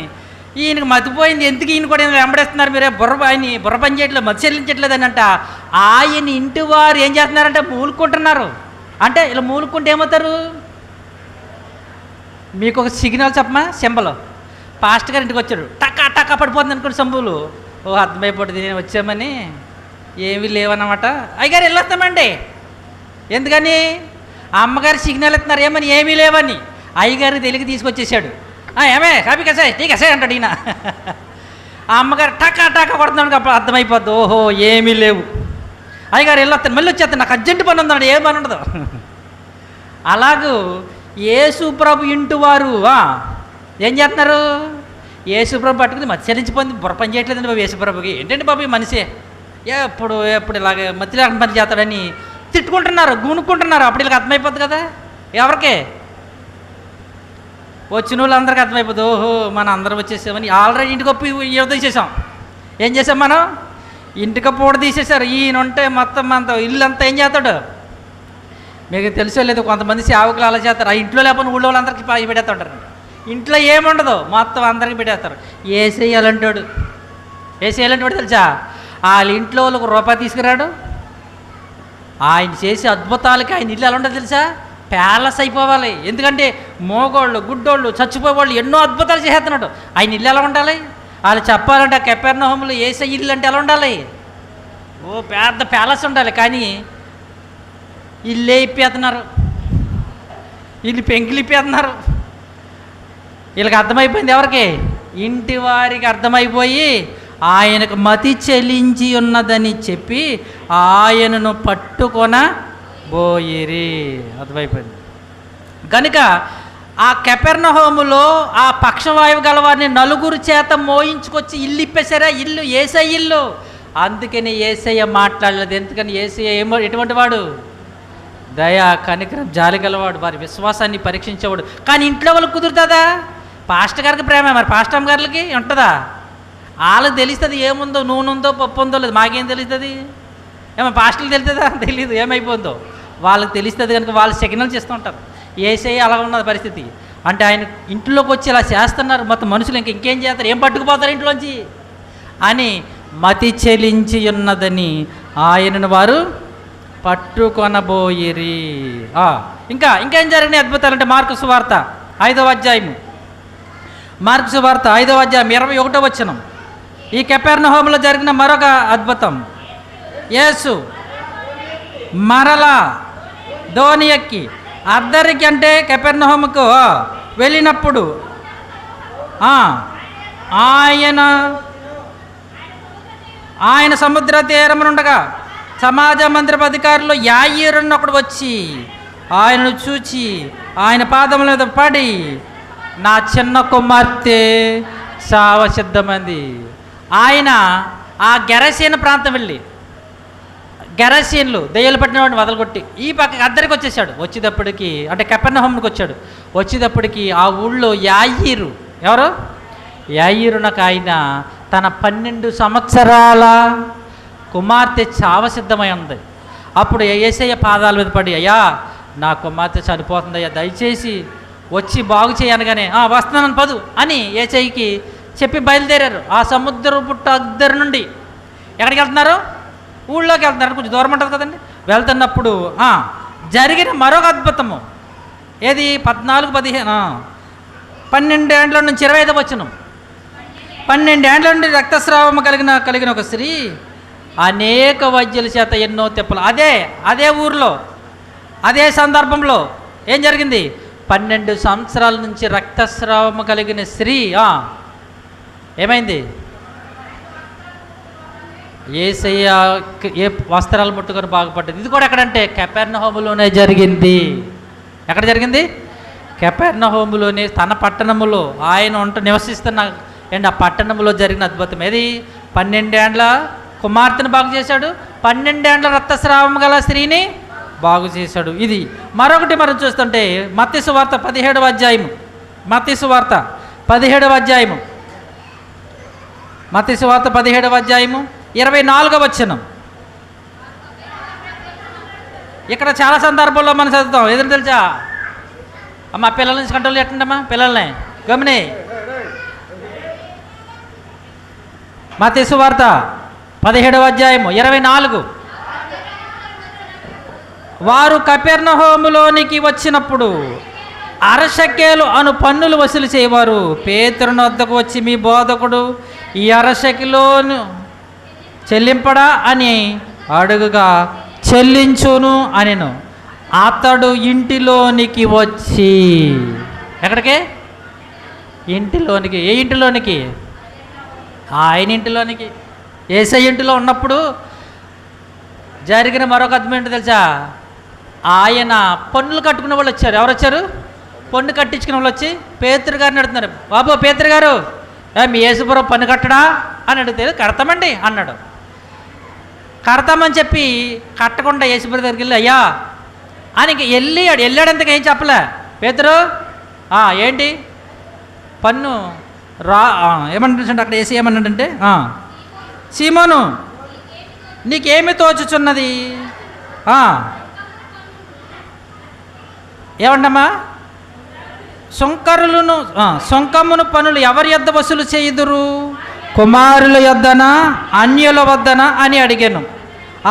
ఈయనకు మతిపోయింది. ఎందుకు ఈయన కూడా వెంబడేస్తున్నారు మీరే ఆయన బుర్ర పని చేయట్లేదు, మతి చెల్లించట్లేదు అని అంట. ఆయన ఇంటి వారు ఏం చేస్తున్నారంటే మూలుకుంటున్నారు. అంటే ఇలా మూలుకుంటే ఏమవుతారు? మీకు ఒక సిగ్నల్ చెప్పమా, సింబల్. పాస్టర్ గారు ఇంటికి వచ్చాడు, టక్కా టక్కా పడిపోతుంది అనుకోండి సంబులు. ఓ అర్థమైపోతుంది నేను వచ్చామని, ఏమీ లేవన్నమాట. అయ్యగారు వెళ్ళొస్తామండి. ఎందుకని? అమ్మగారు సిగ్నల్ ఇస్తున్నారు ఏమని, ఏమీ లేవని. అయ్యగారు తెలిగి తీసుకొచ్చేసాడు. ఏమే కాపీ కసాయి టీ కసాయి అంటాడు ఈయన. ఆ అమ్మగారు టకా టకా కొడుతున్నాడు. అప్పుడు అర్థమైపోద్ది, ఓహో ఏమీ లేవు. అయ్యగారు వెళ్ళొస్తాను, మళ్ళీ వచ్చేస్తాను, నాకు అర్జెంటు పని ఉందన్నాడు. ఏం పని ఉండదు. అలాగూ యేసు ప్రభు ఇంటి వారు ఏం చేస్తున్నారు? యేసు ప్రభు పట్టుకుని మత్సరించిపోయింది, బుర్ర పని చేయట్లేదండి బాబు యేసు ప్రభుకి. ఏంటంటే బాబు ఈ మనిషే ఎప్పుడు ఇలాగ మధ్యలో పని చేస్తాడని తిట్టుకుంటున్నారు, గుణుక్కుంటున్నారు. అప్పుడు వీళ్ళకి అర్థమైపోద్ది కదా. ఎవరికే? వచ్చిన వాళ్ళందరికీ అర్థమైపోతుంది, ఓహో మనం అందరం వచ్చేసామని. ఆల్రెడీ ఇంటికి ఒప్పి తీసేసాం. ఏం చేసాం మనం? ఇంటికి పూట తీసేశారు. ఈయన ఉంటే మొత్తం అంత ఇల్లు అంతా ఏం చేస్తాడు మీకు తెలుసో లేదు. కొంతమంది సేవకులు అలా చేస్తారు. ఆ ఇంట్లో లేకపోతే ఊళ్ళో వాళ్ళందరికీ పెట్టేస్తుంటారు. ఇంట్లో ఏముండదు, మొత్తం అందరికీ పెట్టేస్తారు. ఏసేయాలంటాడు. ఏసేయాలంటాడు తెలుసా? వాళ్ళ ఇంట్లో వాళ్ళకి రూపాయి తీసుకురాడు. ఆయన చేసే అద్భుతాలకి ఆయన ఇల్లు ఎలా ఉంటుంది తెలుసా? ప్యాలెస్ అయిపోవాలి. ఎందుకంటే మోగోళ్ళు, గుడ్డోళ్ళు, చచ్చిపోయేవాళ్ళు ఎన్నో అద్భుతాలు చేస్తున్నాడు. ఆయన ఇల్లు ఎలా ఉండాలి? వాళ్ళు చెప్పాలంటే ఆ కెపెర్నహూములో యేసే ఇల్లు అంటే ఎలా ఉండాలి? ఓ పెద్ద ప్యాలెస్ ఉండాలి. కానీ ఇల్లు ఇప్పేస్తున్నారు, ఇల్లు పెంకులు ఇప్పేస్తున్నారు. వీళ్ళకి అర్థమైపోయింది. ఎవరికి? ఇంటి వారికి అర్థమైపోయి ఆయనకు మతి చెల్లించి ఉన్నదని చెప్పి ఆయనను పట్టుకొనబోయిరి. అర్థమైపోయింది. కనుక ఆ కెపెర్నహూములో ఆ పక్షవాయువు గలవారిని నలుగురు చేత మోయించుకొచ్చి ఇల్లు ఇప్పేశారా. ఇల్లు యేసయ్య ఇల్లు. అందుకని యేసయ్య మాట్లాడలేదు. ఎందుకని? యేసయ్య ఎటువంటి వాడు? దయ, కనికరం, జాలి గలవాడు, వారి విశ్వాసాన్ని పరీక్షించేవాడు. కానీ ఇంట్లో వాళ్ళకి కుదురుతుందా? పాస్టర్ గారికి ప్రేమ, మరి పాస్టర్ గారికి ఉంటుందా? వాళ్ళకి తెలుస్తుంది ఏముందో, నూనె ఉందో, పప్పు ఉందో లేదు. మాకేం తెలుస్తుంది? ఏమో పాస్టర్లు తెలుస్తుందా? తెలీదు ఏమైపోతుందో. వాళ్ళకి తెలుస్తుంది కనుక వాళ్ళు సిగ్నల్స్ ఇస్తూ ఉంటారు. యేసయ్య అలా ఉన్నది పరిస్థితి. అంటే ఆయన ఇంట్లోకి వచ్చి ఇలా చేస్తున్నారు. మొత్తం మనుషులు ఇంకేం చేస్తారు? ఏం పట్టుకుపోతారు ఇంట్లోంచి అని మతి చెలించి ఉన్నదని ఆయనను వారు పట్టుకొనబోయిరి. ఇంకేం జరిగినాయి అద్భుతాలు అంటే మార్కు సువార్త 5వ అధ్యాయము. మార్కు సువార్త 5వ అధ్యాయం 21వ వచనం. ఈ కెపెర్నహూములో జరిగిన మరొక అద్భుతం. యేసు మరలా ధోని ఎక్కి అద్దరికి అంటే కెపెర్నహూముకు వెళ్ళినప్పుడు ఆయన సముద్ర తీరమునుండగా సమాజ మందిరపు అధికారులు యాయీరుని ఒకడు వచ్చి ఆయనను చూచి ఆయన పాదముల మీద పడి, నా చిన్న కుమార్తె చావ సిద్ధమైంది. ఆయన ఆ గెరసీన ప్రాంతం వెళ్ళి గెరసీన్లు దెయ్యాలు పట్టిన వాడిని వదలగొట్టి ఈ పక్కకి అద్దరికి వచ్చేసాడు. వచ్చేటప్పటికి అంటే కెపెర్నహూముకి వచ్చాడు. వచ్చేటప్పటికి ఆ ఊళ్ళో యాయీరు, ఎవరు? యాయీరునకు ఆయన తన 12 సంవత్సరాల కుమార్తె చావ సిద్ధమై ఉంది. అప్పుడు యేసయ్య పాదాల మీద పడి, అయ్యా నా కుమార్తె చనిపోతుందయ్యా, దయచేసి వచ్చి బాగు చేయనగానే వస్తున్నాను పదు అని యేసయ్యకి చెప్పి బయలుదేరారు. ఆ సముద్ర పుట్ట అద్దరి నుండి ఎక్కడికి వెళ్తున్నారు? ఊళ్ళోకి వెళ్తున్నారు. కొంచెం దూరం ఉంటుంది కదండి. వెళ్తున్నప్పుడు జరిగిన మరొక అద్భుతము ఏది? 14-15 12 ఏండ్ల నుంచి 25వ వచనం. 12 ఏండ్ల నుండి రక్తస్రావము కలిగిన ఒక స్త్రీ అనేక వైద్యుల చేత ఎన్నో తెప్పలు. అదే ఊరిలో అదే సందర్భంలో ఏం జరిగింది? 12 సంవత్సరాల నుంచి రక్తస్రావము కలిగిన స్త్రీ ఏమైంది? యేసయ్య ఏ వస్త్రాలు ముట్టుకొని బాగుపడ్డది. ఇది కూడా ఎక్కడంటే కెపెర్నహూములోనే జరిగింది. ఎక్కడ జరిగింది? కెపెర్నహూములోనే, తన పట్టణములో ఆయన నివసిస్తున్న ఆ పట్టణంలో జరిగిన అద్భుతం. ఏది? 12 ఏండ్ల కుమార్తెను బాగు చేశాడు, 12 ఏండ్ల రక్తస్రావం గల స్త్రీని బాగు చేశాడు. ఇది మరొకటి మనం చూస్తుంటే మత్తయి సువార్త 17వ అధ్యాయము. మత్తయి సువార్త 17వ అధ్యాయము. మత్తయి సువార్త 17వ అధ్యాయము 24వ వచనం. ఇక్కడ చాలా సందర్భాల్లో మనం చదువుతాం. ఎదురు తెలుసా? అమ్మ పిల్లల నుంచి కంట్రోల్ పెట్టండమ్మా. పిల్లల్ని గమని మత్తయి సువార్త 17వ అధ్యాయము 24. వారు కపెర్నహూములోనికి వచ్చినప్పుడు అరశకేలు అను పన్నులు వసూలు చేయవారు పేతురుని వద్దకు వచ్చి, మీ బోధకుడు ఈ అరశకేలును చెల్లింపడా అని అడుగుగా, చెల్లించును అనెను. అతడు ఇంటిలోనికి వచ్చి, ఎక్కడికి? ఇంటిలోనికి. ఏ ఇంటిలోనికి? ఆయన ఇంటిలోనికి. యేసయ్య ఇంటిలో ఉన్నప్పుడు జరిగిన మరొక అద్భుతం ఏంటో తెలుసా? ఆయన పన్నులు కట్టుకునే వాళ్ళు వచ్చారు. ఎవరు వచ్చారు? పన్ను కట్టించుకునే వాళ్ళు వచ్చి పేతురు గారిని అడుగుతున్నారు, బాబు పేతురు గారు, మీ యేసుపురం పన్ను కట్టడా అని అడిగితే, కడతామండి అన్నాడు. కడతామని చెప్పి కట్టకుండా యేసుపురం దగ్గరికి వెళ్ళి, అయ్యా అని ఇంక వెళ్ళాడంతగా ఏం చెప్పలే. పేతురు ఏంటి పన్ను ఏమంటుంటే అక్కడ వేసి ఏమన్నాడంటే, సీమోను నీకేమి తోచుచున్నది? ఏమండమ్మా? సుంకమును పనులు ఎవరి యొద్ద వసూలు చేయుదురు? కుమారుల యొద్దనా అన్యుల వద్దనా అని అడిగాను.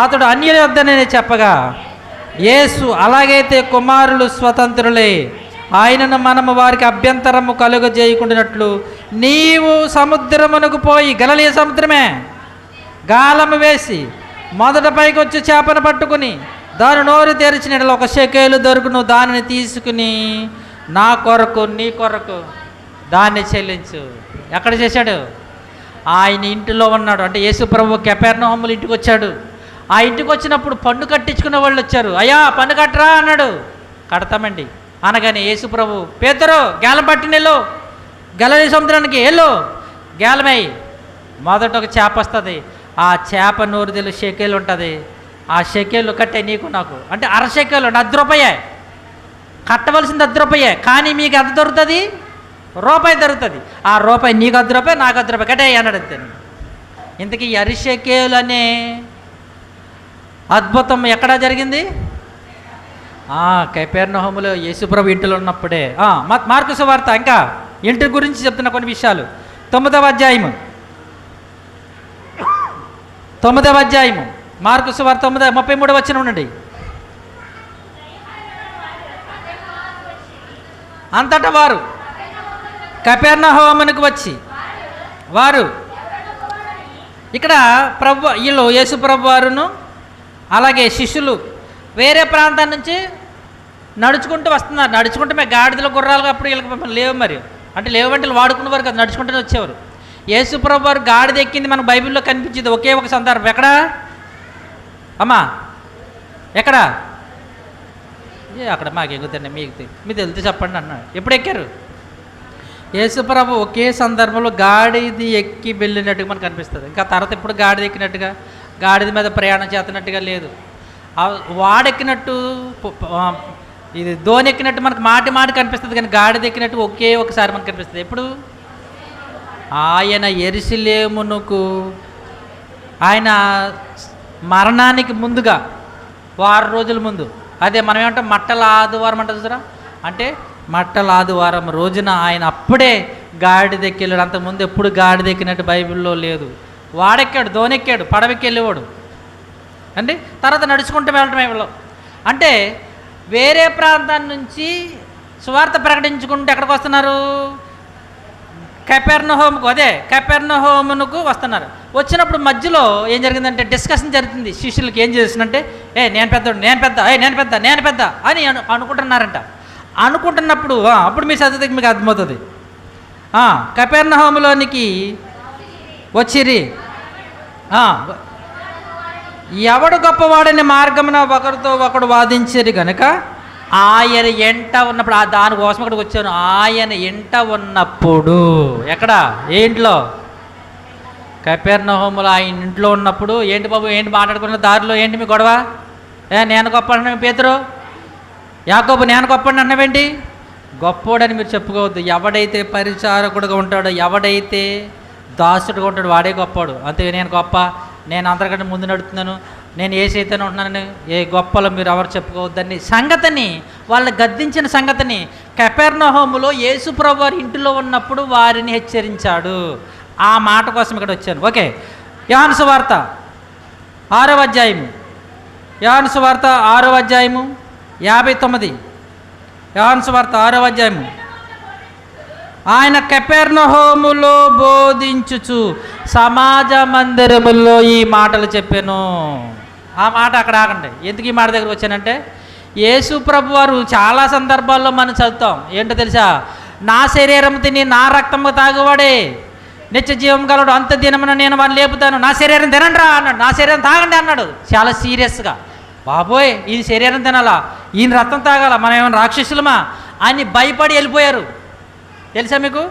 అతడు అన్యుల యొద్దనే చెప్పగా, యేసు అలాగైతే కుమారులు స్వతంత్రులే, ఆయనను మనము వారికి అభ్యంతరము కలుగజేయకుండానట్లు నీవు సముద్రమునకు పోయి, గలిలయ సముద్రమే, గాలము వేసి మొదట పైకి వచ్చి చేపను పట్టుకుని దాని నోరు తెరిచిన ఒక షెకేలు దొరుకును, దానిని తీసుకుని నా కొరకు నీ కొరకు దాన్ని చెల్లించు. ఎక్కడ చేశాడు? ఆయన ఇంటిలో ఉన్నాడు. అంటే యేసు ప్రభువు కపెర్నహూముల ఇంటికి వచ్చాడు. ఆ ఇంటికి వచ్చినప్పుడు పన్ను కట్టించుకున్న వాళ్ళు వచ్చారు. అయ్యా పన్ను కట్టరా అన్నాడు. కడతామండి అనగానే యేసు ప్రభు, పేతురు గేలం పట్టినెళ్ళు, గలిలయ సముద్రానికి వెళ్ళు, గేలమై మొదట ఒక చేప వస్తుంది. ఆ చేప నోరు తెలు షెకేలు ఉంటుంది. ఆ షెకేలు కట్టే నీకు నాకు, అంటే అరషెకేలు అంటే ₹10. కట్టవలసింది ₹10, కానీ మీకు ఎంత దొరుకుతుంది? రూపాయి దొరుకుతుంది. ఆ రూపాయి నీకు ₹10, నాకు ₹10 కట్టే అన్నాడు అంతే. ఇంతకీ అరిషెకేలు అనే అద్భుతం ఎక్కడా జరిగింది? కపెర్నహూములో యేసుప్రభు ఇంటిలో ఉన్నప్పుడే. మార్కు సువార్త ఇంకా ఇంటి గురించి చెప్తున్న కొన్ని విషయాలు. 9వ అధ్యాయము మార్కు సువార్త 9:33 వచనం ఉండండి. అంతటా వారు కపెర్నహూమునకు వచ్చి, వారు ఇక్కడ వీళ్ళు యేసు ప్రభు వారును అలాగే శిష్యులు వేరే ప్రాంతం నుంచి నడుచుకుంటూ వస్తున్నారు. నడుచుకుంటే మేము గాడిదల గుర్రాలుగా అప్పుడు వీళ్ళకి లేవు, మరి అంటే లేవంటే వాడుకునేవారు కదా, నడుచుకుంటూనే వచ్చేవారు. యేసు ప్రభు వారు గాడిద ఎక్కింది మనకు బైబిల్లో కనిపించింది ఒకే ఒక సందర్భం. ఎక్కడా అమ్మా? ఎక్కడా? అక్కడ మాకు ఎగుతండి, మీకు తెలితే చెప్పండి అన్నాడు. ఎప్పుడు ఎక్కారు? యేసు ప్రభు ఒకే సందర్భంలో గాడిది ఎక్కి వెళ్ళినట్టుగా మనకు కనిపిస్తుంది. ఇంకా తర్వాత ఎప్పుడు గాడిద ఎక్కినట్టుగా, గాడిద మీద ప్రయాణం చేస్తున్నట్టుగా లేదు. వాడెక్కినట్టు, ఇది ధోని ఎక్కినట్టు మనకు మాటి కనిపిస్తుంది, కానీ గాడిద ఎక్కినట్టు ఒకే ఒకసారి మనకు కనిపిస్తుంది. ఎప్పుడు? ఆయన యెరూషలేమునకు ఆయన మరణానికి ముందుగా 6 రోజుల ముందు, అదే మనం ఏమంటాం మట్టల ఆదివారం అంటారు చూసారా, అంటే మట్టల ఆదివారం రోజున ఆయన అప్పుడే గాడిద ఎక్కి వెళ్ళాడు. అంతకుముందు ఎప్పుడు గాడిద ఎక్కినట్టు బైబిల్లో లేదు. వాడెక్కాడు, ధోనెక్కాడు, పడవెక్కి వెళ్ళేవాడు అండి. తర్వాత నడుచుకుంటూ వెళ్ళటం ఏమో. అంటే వేరే ప్రాంతం నుంచి సువార్త ప్రకటించుకుంటూ ఎక్కడికి వస్తున్నారు? కపెర్నహూమునకు వస్తున్నారు. వచ్చినప్పుడు మధ్యలో ఏం జరిగిందంటే డిస్కషన్ జరుగుతుంది. శిష్యులకి ఏం చేస్తుందంటే, నేను పెద్ద అని అనుకుంటున్నారంట. అనుకుంటున్నప్పుడు అప్పుడు మీ చదివితే మీకు అర్థమవుతుంది. కపెర్నహూములోనికి వచ్చిరి. ఎవడు గొప్పవాడని మార్గమున ఒకరితో ఒకడు వాదించేది కనుక ఆయన ఎంట ఉన్నప్పుడు, దానికోసం అక్కడికి వచ్చాను. ఆయన ఎంట ఉన్నప్పుడు, ఎక్కడ? ఏ ఇంట్లో? కపెర్నహూములో ఆయన ఇంట్లో ఉన్నప్పుడు. ఏంటి బాబు, ఏంటి మాట్లాడుకున్న దారిలో, ఏంటి మీ గొడవ? నేను గొప్ప అన్న పేతురు, యాకోబు నేను గొప్పని అన్నవేంటి? గొప్పోడని మీరు చెప్పుకోవద్దు. ఎవడైతే పరిచారకుడుగా ఉంటాడో, ఎవడైతే దాసుడుగా ఉంటాడో వాడే గొప్పవాడు. అంతే. నేను గొప్ప, నేను అందరికంటే ముందు నడుతున్నాను, నేను ఏసైతేనే ఉంటున్నానని ఏ గొప్పలో మీరు ఎవరు చెప్పుకోవద్దని సంగతిని, వాళ్ళని గద్దించిన సంగతిని కపెర్నహూములో యేసుప్రభు వారి ఇంటిలో ఉన్నప్పుడు వారిని హెచ్చరించాడు. ఆ మాట కోసం ఇక్కడ వచ్చాను. ఓకే, యోహాను సువార్త 6వ అధ్యాయము, యోహాను సువార్త 6వ అధ్యాయము 59. యోహాను సువార్త 6వ అధ్యాయము. ఆయన కపెర్నహూములో బోధించుచు సమాజ మందిరములో ఈ మాటలు చెప్పాను. ఆ మాట అక్కడ ఆగండి. ఎందుకు ఈ మాట దగ్గర వచ్చానంటే, యేసు ప్రభు వారు చాలా సందర్భాల్లో మనం చదువుతాం. ఏంటో తెలుసా? నా శరీరం తిని నా రక్తము తాగువాడే నిత్య జీవం గలడు, అంత దినమున నేను వాడిని లేపుతాను. నా శరీరం తినండి రా అన్నాడు, నా శరీరం తాగండి అన్నాడు చాలా సీరియస్గా. బాబోయ్, ఈయన శరీరం తినాలా, ఈయన రక్తం తాగాల, మనం ఏమైనా రాక్షసులమా అని భయపడి వెళ్ళిపోయారు. తెలుసా మీకు?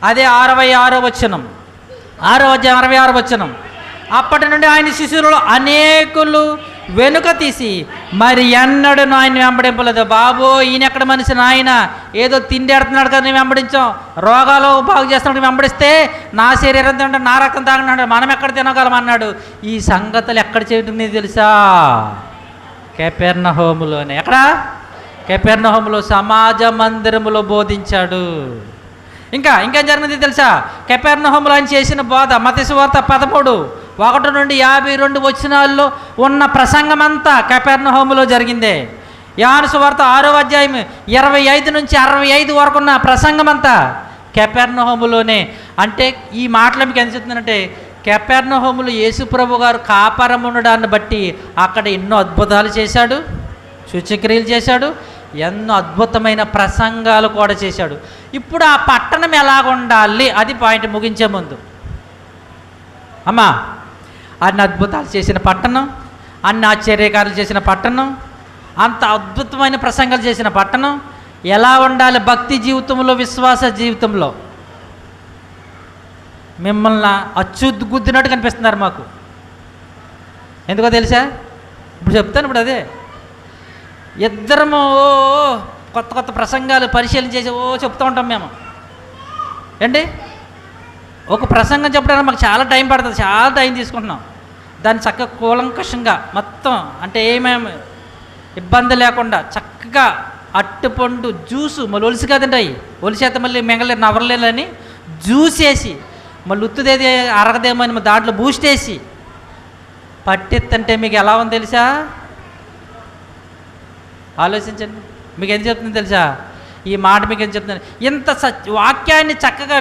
అదే 66వ వచనం, 6వ అధ్యాయం 66వ వచనం. అప్పటి నుండి ఆయన శిష్యులలో అనేకులు వెనుక తీసి మరి ఎన్నడూ ఆయన వెంబడింపలేదు. బాబో, ఈయన ఎక్కడ మనిషి, ఆయన ఏదో తిండి ఎడుతున్నాడు కదా మేము వెంబడించాం, రోగాలు బాగు చేస్తున్నాడు వెంబడిస్తే నా శరీరం తింటే నా రక్తం తాగన్నాడు, మనం ఎక్కడ తినగలం అన్నాడు. ఈ సంగతులు ఎక్కడ చేయడం నీకు తెలుసా? కపెర్నహూములోనే. ఎక్కడ? కపెర్నహూములో సమాజ మందిరములో బోధించాడు. ఇంకేం జరిగింది తెలుసా? కపెర్నహూములో ఆయన చేసిన బోధ మత్తయి సువార్త 13:1 నుండి 52 వచనాల్లో ఉన్న ప్రసంగం అంతా కపెర్నహూములో జరిగిందే. యోహాను సువార్త 6వ అధ్యాయం 25 నుంచి 65 వరకు ఉన్న ప్రసంగం అంతా కపెర్నహూములోనే. అంటే ఈ మాటలు మీకు ఎంత చెప్తున్నానంటే, కపెర్నహూములో యేసుప్రభు గారు కాపరం ఉండడాన్ని బట్టి అక్కడ ఎన్నో అద్భుతాలు చేశాడు, సూచక్రియలు చేశాడు, ఎన్నో అద్భుతమైన ప్రసంగాలు కూడా చేశాడు. ఇప్పుడు ఆ పట్టణం ఎలాగ ఉండాలి అది పాయింట్ ముగించే ముందు. అమ్మా, అన్ని అద్భుతాలు చేసిన పట్టణం, అన్ని ఆశ్చర్యకారులు చేసిన పట్టణం, అంత అద్భుతమైన ప్రసంగాలు చేసిన పట్టణం ఎలా ఉండాలి భక్తి జీవితంలో, విశ్వాస జీవితంలో? మిమ్మల్ని అచ్చుగుద్దినట్టు కనిపిస్తున్నారు మాకు. ఎందుకో తెలుసా? ఇప్పుడు చెప్తాను. ఇప్పుడు అదే ఇద్దరము కొత్త కొత్త ప్రసంగాలు పరిశీలన చేసి చెప్తూ ఉంటాం మేము. ఏంటి, ఒక ప్రసంగం చెప్పడానికి మాకు చాలా టైం పడుతుంది, చాలా టైం తీసుకుంటున్నాం. దాన్ని చక్కగా కూలంకషంగా మొత్తం, అంటే ఏమేమి ఇబ్బంది లేకుండా చక్కగా అట్టుపండు జ్యూసు, మళ్ళీ ఒలిసి కదండి, అవి ఒలిసేత మళ్ళీ మింగలే నవరలేని జ్యూస్ వేసి, మళ్ళీ ఉత్తుదేది అరగదేమో అని దాంట్లో బూస్ట్ వేసి పట్టిత్తంటే మీకు ఎలా ఉంది తెలుసా? ఆలోచించండి. మీకు ఏం చెప్తుంది తెలుసా? ఈ మాట మీకు ఏం చెప్తుంది? ఇంత వాక్యాన్ని చక్కగా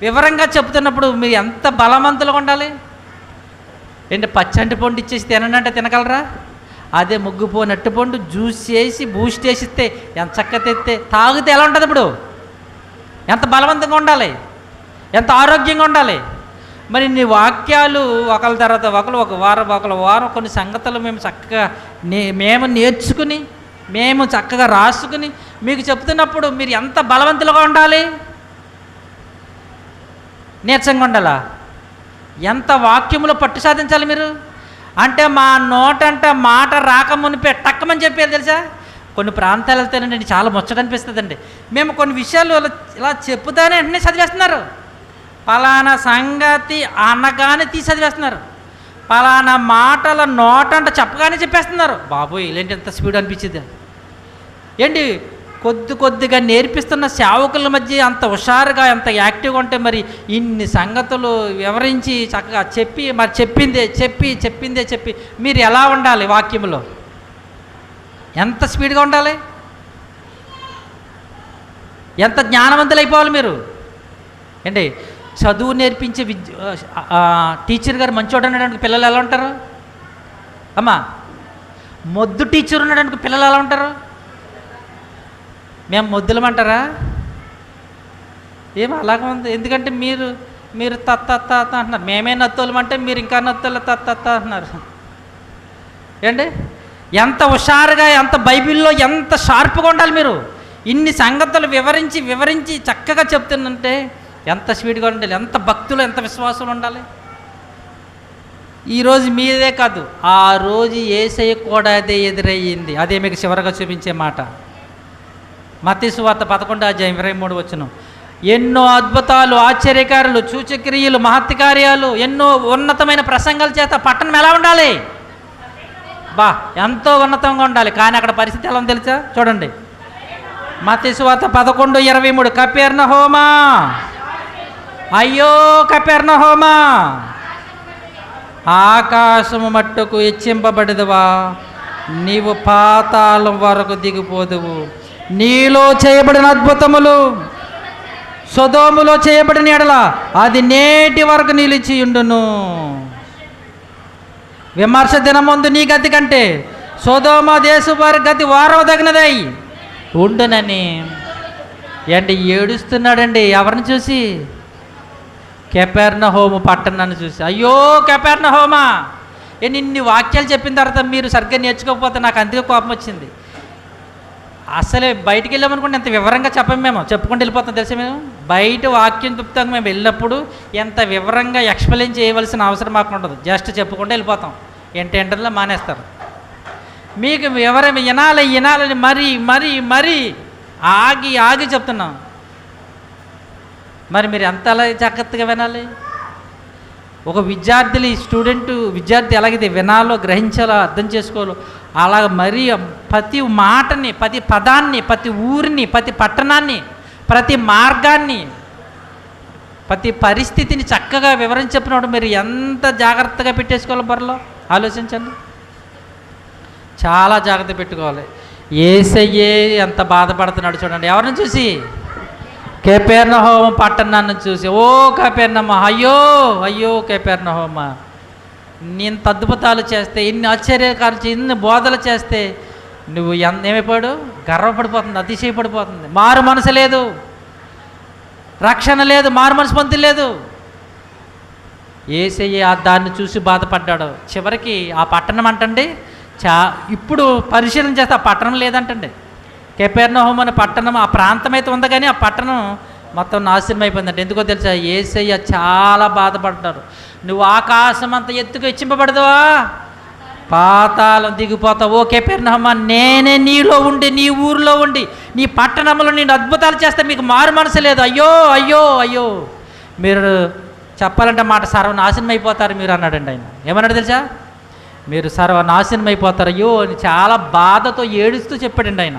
వివరంగా చెప్తున్నప్పుడు మీరు ఎంత బలవంతులుగా ఉండాలి. ఏంటి, పచ్చంటి పండు ఇచ్చేసి తినండి తినగలరా? అదే ముగ్గుపోని అట్టుపండు జ్యూస్ చేసి బూస్ట్ వేసి ఇస్తే ఎంత చక్కగా తెస్తే తాగితే ఎలా ఉంటుంది? ఇప్పుడు ఎంత బలవంతంగా ఉండాలి, ఎంత ఆరోగ్యంగా ఉండాలి. మరి నీ వాక్యాలు ఒకళ్ళ తర్వాత ఒకరు, ఒక వారం కొన్ని సంగతులు మేము చక్కగా మేము నేర్చుకుని, మేము చక్కగా రాసుకుని మీకు చెప్తున్నప్పుడు మీరు ఎంత బలవంతులుగా ఉండాలి, నీరసంగా ఉండాలా? ఎంత వాక్యములో పట్టు సాధించాలి మీరు? అంటే మా నోటంట మాట రాకమునిపే టక్కమని చెప్పేది తెలుసా? కొన్ని ప్రాంతాలు వెళ్తేనండి చాలా ముచ్చట అనిపిస్తుందండి. మేము కొన్ని విషయాలు ఇలా చెప్పుతానే వెంటనే చదివేస్తున్నారు. పలానా సంగతి అనగానే తీసి చదివేస్తున్నారు. పలానా మాటల నోటంట చెప్పగానే చెప్పేస్తున్నారు. బాబోయ్, ఇలాంటి ఎంత స్పీడ్ అనిపించింది ఏంటి? కొద్దిగా నేర్పిస్తున్న సేవకుల మధ్య అంత హుషారుగా, అంత యాక్టివ్గా ఉంటే మరి ఇన్ని సంగతులు వివరించి చక్కగా చెప్పి, మరి చెప్పిందే చెప్పి మీరు ఎలా ఉండాలి వాక్యంలో? ఎంత స్పీడ్గా ఉండాలి? ఎంత జ్ఞానవంతులు అయిపోవాలి మీరు? ఏంటి, చదువు నేర్పించే టీచర్ గారు మంచోడు అనడానికి పిల్లలు ఎలా ఉంటారు? అమ్మా, మొద్దు టీచర్ ఉండడానికి పిల్లలు ఎలా ఉంటారు? మేము మొద్దులమంటారా? ఏం అలాగే ఉంది. ఎందుకంటే మీరు తత్త అంటున్నారు, మేమే నత్తోలమంటే మీరు ఇంకా నత్తోలు తత్త అంటున్నారు. ఏంటి, ఎంత హుషారుగా, ఎంత బైబిల్లో ఎంత షార్ప్గా ఉండాలి మీరు? ఇన్ని సంగతులు వివరించి చక్కగా చెప్తుందంటే ఎంత స్పీడ్గా ఉండాలి, ఎంత భక్తులు, ఎంత విశ్వాసం ఉండాలి. ఈరోజు మీదే కాదు, ఆ రోజు యేసయ్య కూడా అదే ఎదురయ్యింది. అదే మీకు చివరగా చూపించే మాట. మత్తయి సువార్త 11:23 ఎన్నో అద్భుతాలు, ఆశ్చర్యకారులు, సూచక్రియలు, మహత్కార్యాలు, ఎన్నో ఉన్నతమైన ప్రసంగాల చేత పట్టణం ఎలా ఉండాలి? ఎంతో ఉన్నతంగా ఉండాలి. కానీ అక్కడ పరిస్థితి ఎలా ఉంది తెలుసా? చూడండి, మత్తయి సువార్త 11:23 కపెర్నహూమా, అయ్యో కపెర్నహూమా, ఆకాశము మట్టుకు హెచ్చింపబడదువా, నీవు పాతాళం వరకు దిగిపోదువు. నీలో చేయబడిన అద్భుతములు సొదోములో చేయబడిన ఎడల అది నేటి వరకు నిలిచియుండును. విమర్శ దినమందు నీ గతి కంటే సొదోమ దేశ వారి గతి వారవదగినదై ఉండునని ఏంటి ఏడుస్తున్నాడండి. ఎవరిని చూసి? కపెర్నహూము పట్టణాన్ని చూసి. అయ్యో కపెర్నహూమా, ఇన్ని వాక్యాలు చెప్పిన తర్వాత మీరు సరిగ్గా నేర్చుకోకపోతే నాకు అందుకే కోపం వచ్చింది. అసలే బయటికి వెళ్ళామనుకుంటే ఎంత వివరంగా చెప్పము, మేము చెప్పుకుంటూ వెళ్ళిపోతాం. తెలుసా, మేము బయట వాక్యం చెప్తాం. మేము వెళ్ళినప్పుడు ఎంత వివరంగా ఎక్స్ప్లెయిన్ చేయవలసిన అవసరం మాకు ఉండదు. జస్ట్ చెప్పుకుంటూ వెళ్ళిపోతాం. ఏంటంటే మానేస్తారు. మీకు వివరం వినాలని మరీ మరీ మరీ ఆగి ఆగి చెప్తున్నాం. మరి మీరు ఎంత అలా జాగ్రత్తగా వినాలి? ఒక విద్యార్థి ఎలాగైతే వినాలో, గ్రహించాలో, అర్థం చేసుకోవాలో అలాగ మరీ ప్రతి మాటని, ప్రతి పదాన్ని, ప్రతి ఊరిని, ప్రతి పట్టణాన్ని, ప్రతి మార్గాన్ని, ప్రతి పరిస్థితిని చక్కగా వివరించి చెప్పినప్పుడు మీరు ఎంత జాగ్రత్తగా పెట్టేసుకోవాలి బుర్రలో ఆలోచించండి. చాలా జాగ్రత్త పెట్టుకోవాలి. యేసయ్యే ఎంత బాధపడుతున్నాడు చూడండి. ఎవరిని చూసి? కపెర్నహూము పట్టణాన్ని చూసి. ఓ కపెర్నహూమా, అయ్యో అయ్యో కపెర్నహూమా, ఇంత అద్భుతాలు చేస్తే, ఇన్ని ఆశ్చర్యకాలు ఇన్ని బోధలు చేస్తే నువ్వు ఏమైపోయాడు? గర్వపడిపోతుంది, అతిశయపడిపోతుంది. మారు మనసు లేదు, రక్షణ లేదు, మారు మనసు పొంది లేదు. యేసయ్య దాన్ని చూసి బాధపడ్డాడు. చివరికి ఆ పట్టణం అంటండి ఇప్పుడు పరిశీలన చేస్తే ఆ పట్టణం లేదంటండి. కపెర్నహూము అనే పట్టణం ఆ ప్రాంతం అయితే ఉంది, కానీ ఆ పట్టణం మొత్తం నాశనం అయిపోయిందంటే. ఎందుకో తెలుసా? యేసయ్య చాలా బాధపడ్డారు. నువ్వు ఆకాశం అంత ఎత్తుకు హెచ్చింపబడదువా, పాతాళం దిగిపోతావు. ఓ కపెర్నహూమా, నేనే నీలో ఉండి, నీ ఊరిలో ఉండి, నీ పట్టణంలో నేను అద్భుతాలు చేస్తే మీకు మారు మనసు లేదు. అయ్యో అయ్యో అయ్యో, మీరు చెప్పాలంటే మాట సర్వనాశనం అయిపోతారు మీరు అన్నాడండి. ఆయన ఏమన్నాడు తెలుసా? మీరు సర్వనాశనం అయిపోతారు అయ్యో అని చాలా బాధతో ఏడుస్తూ చెప్పాడండి ఆయన.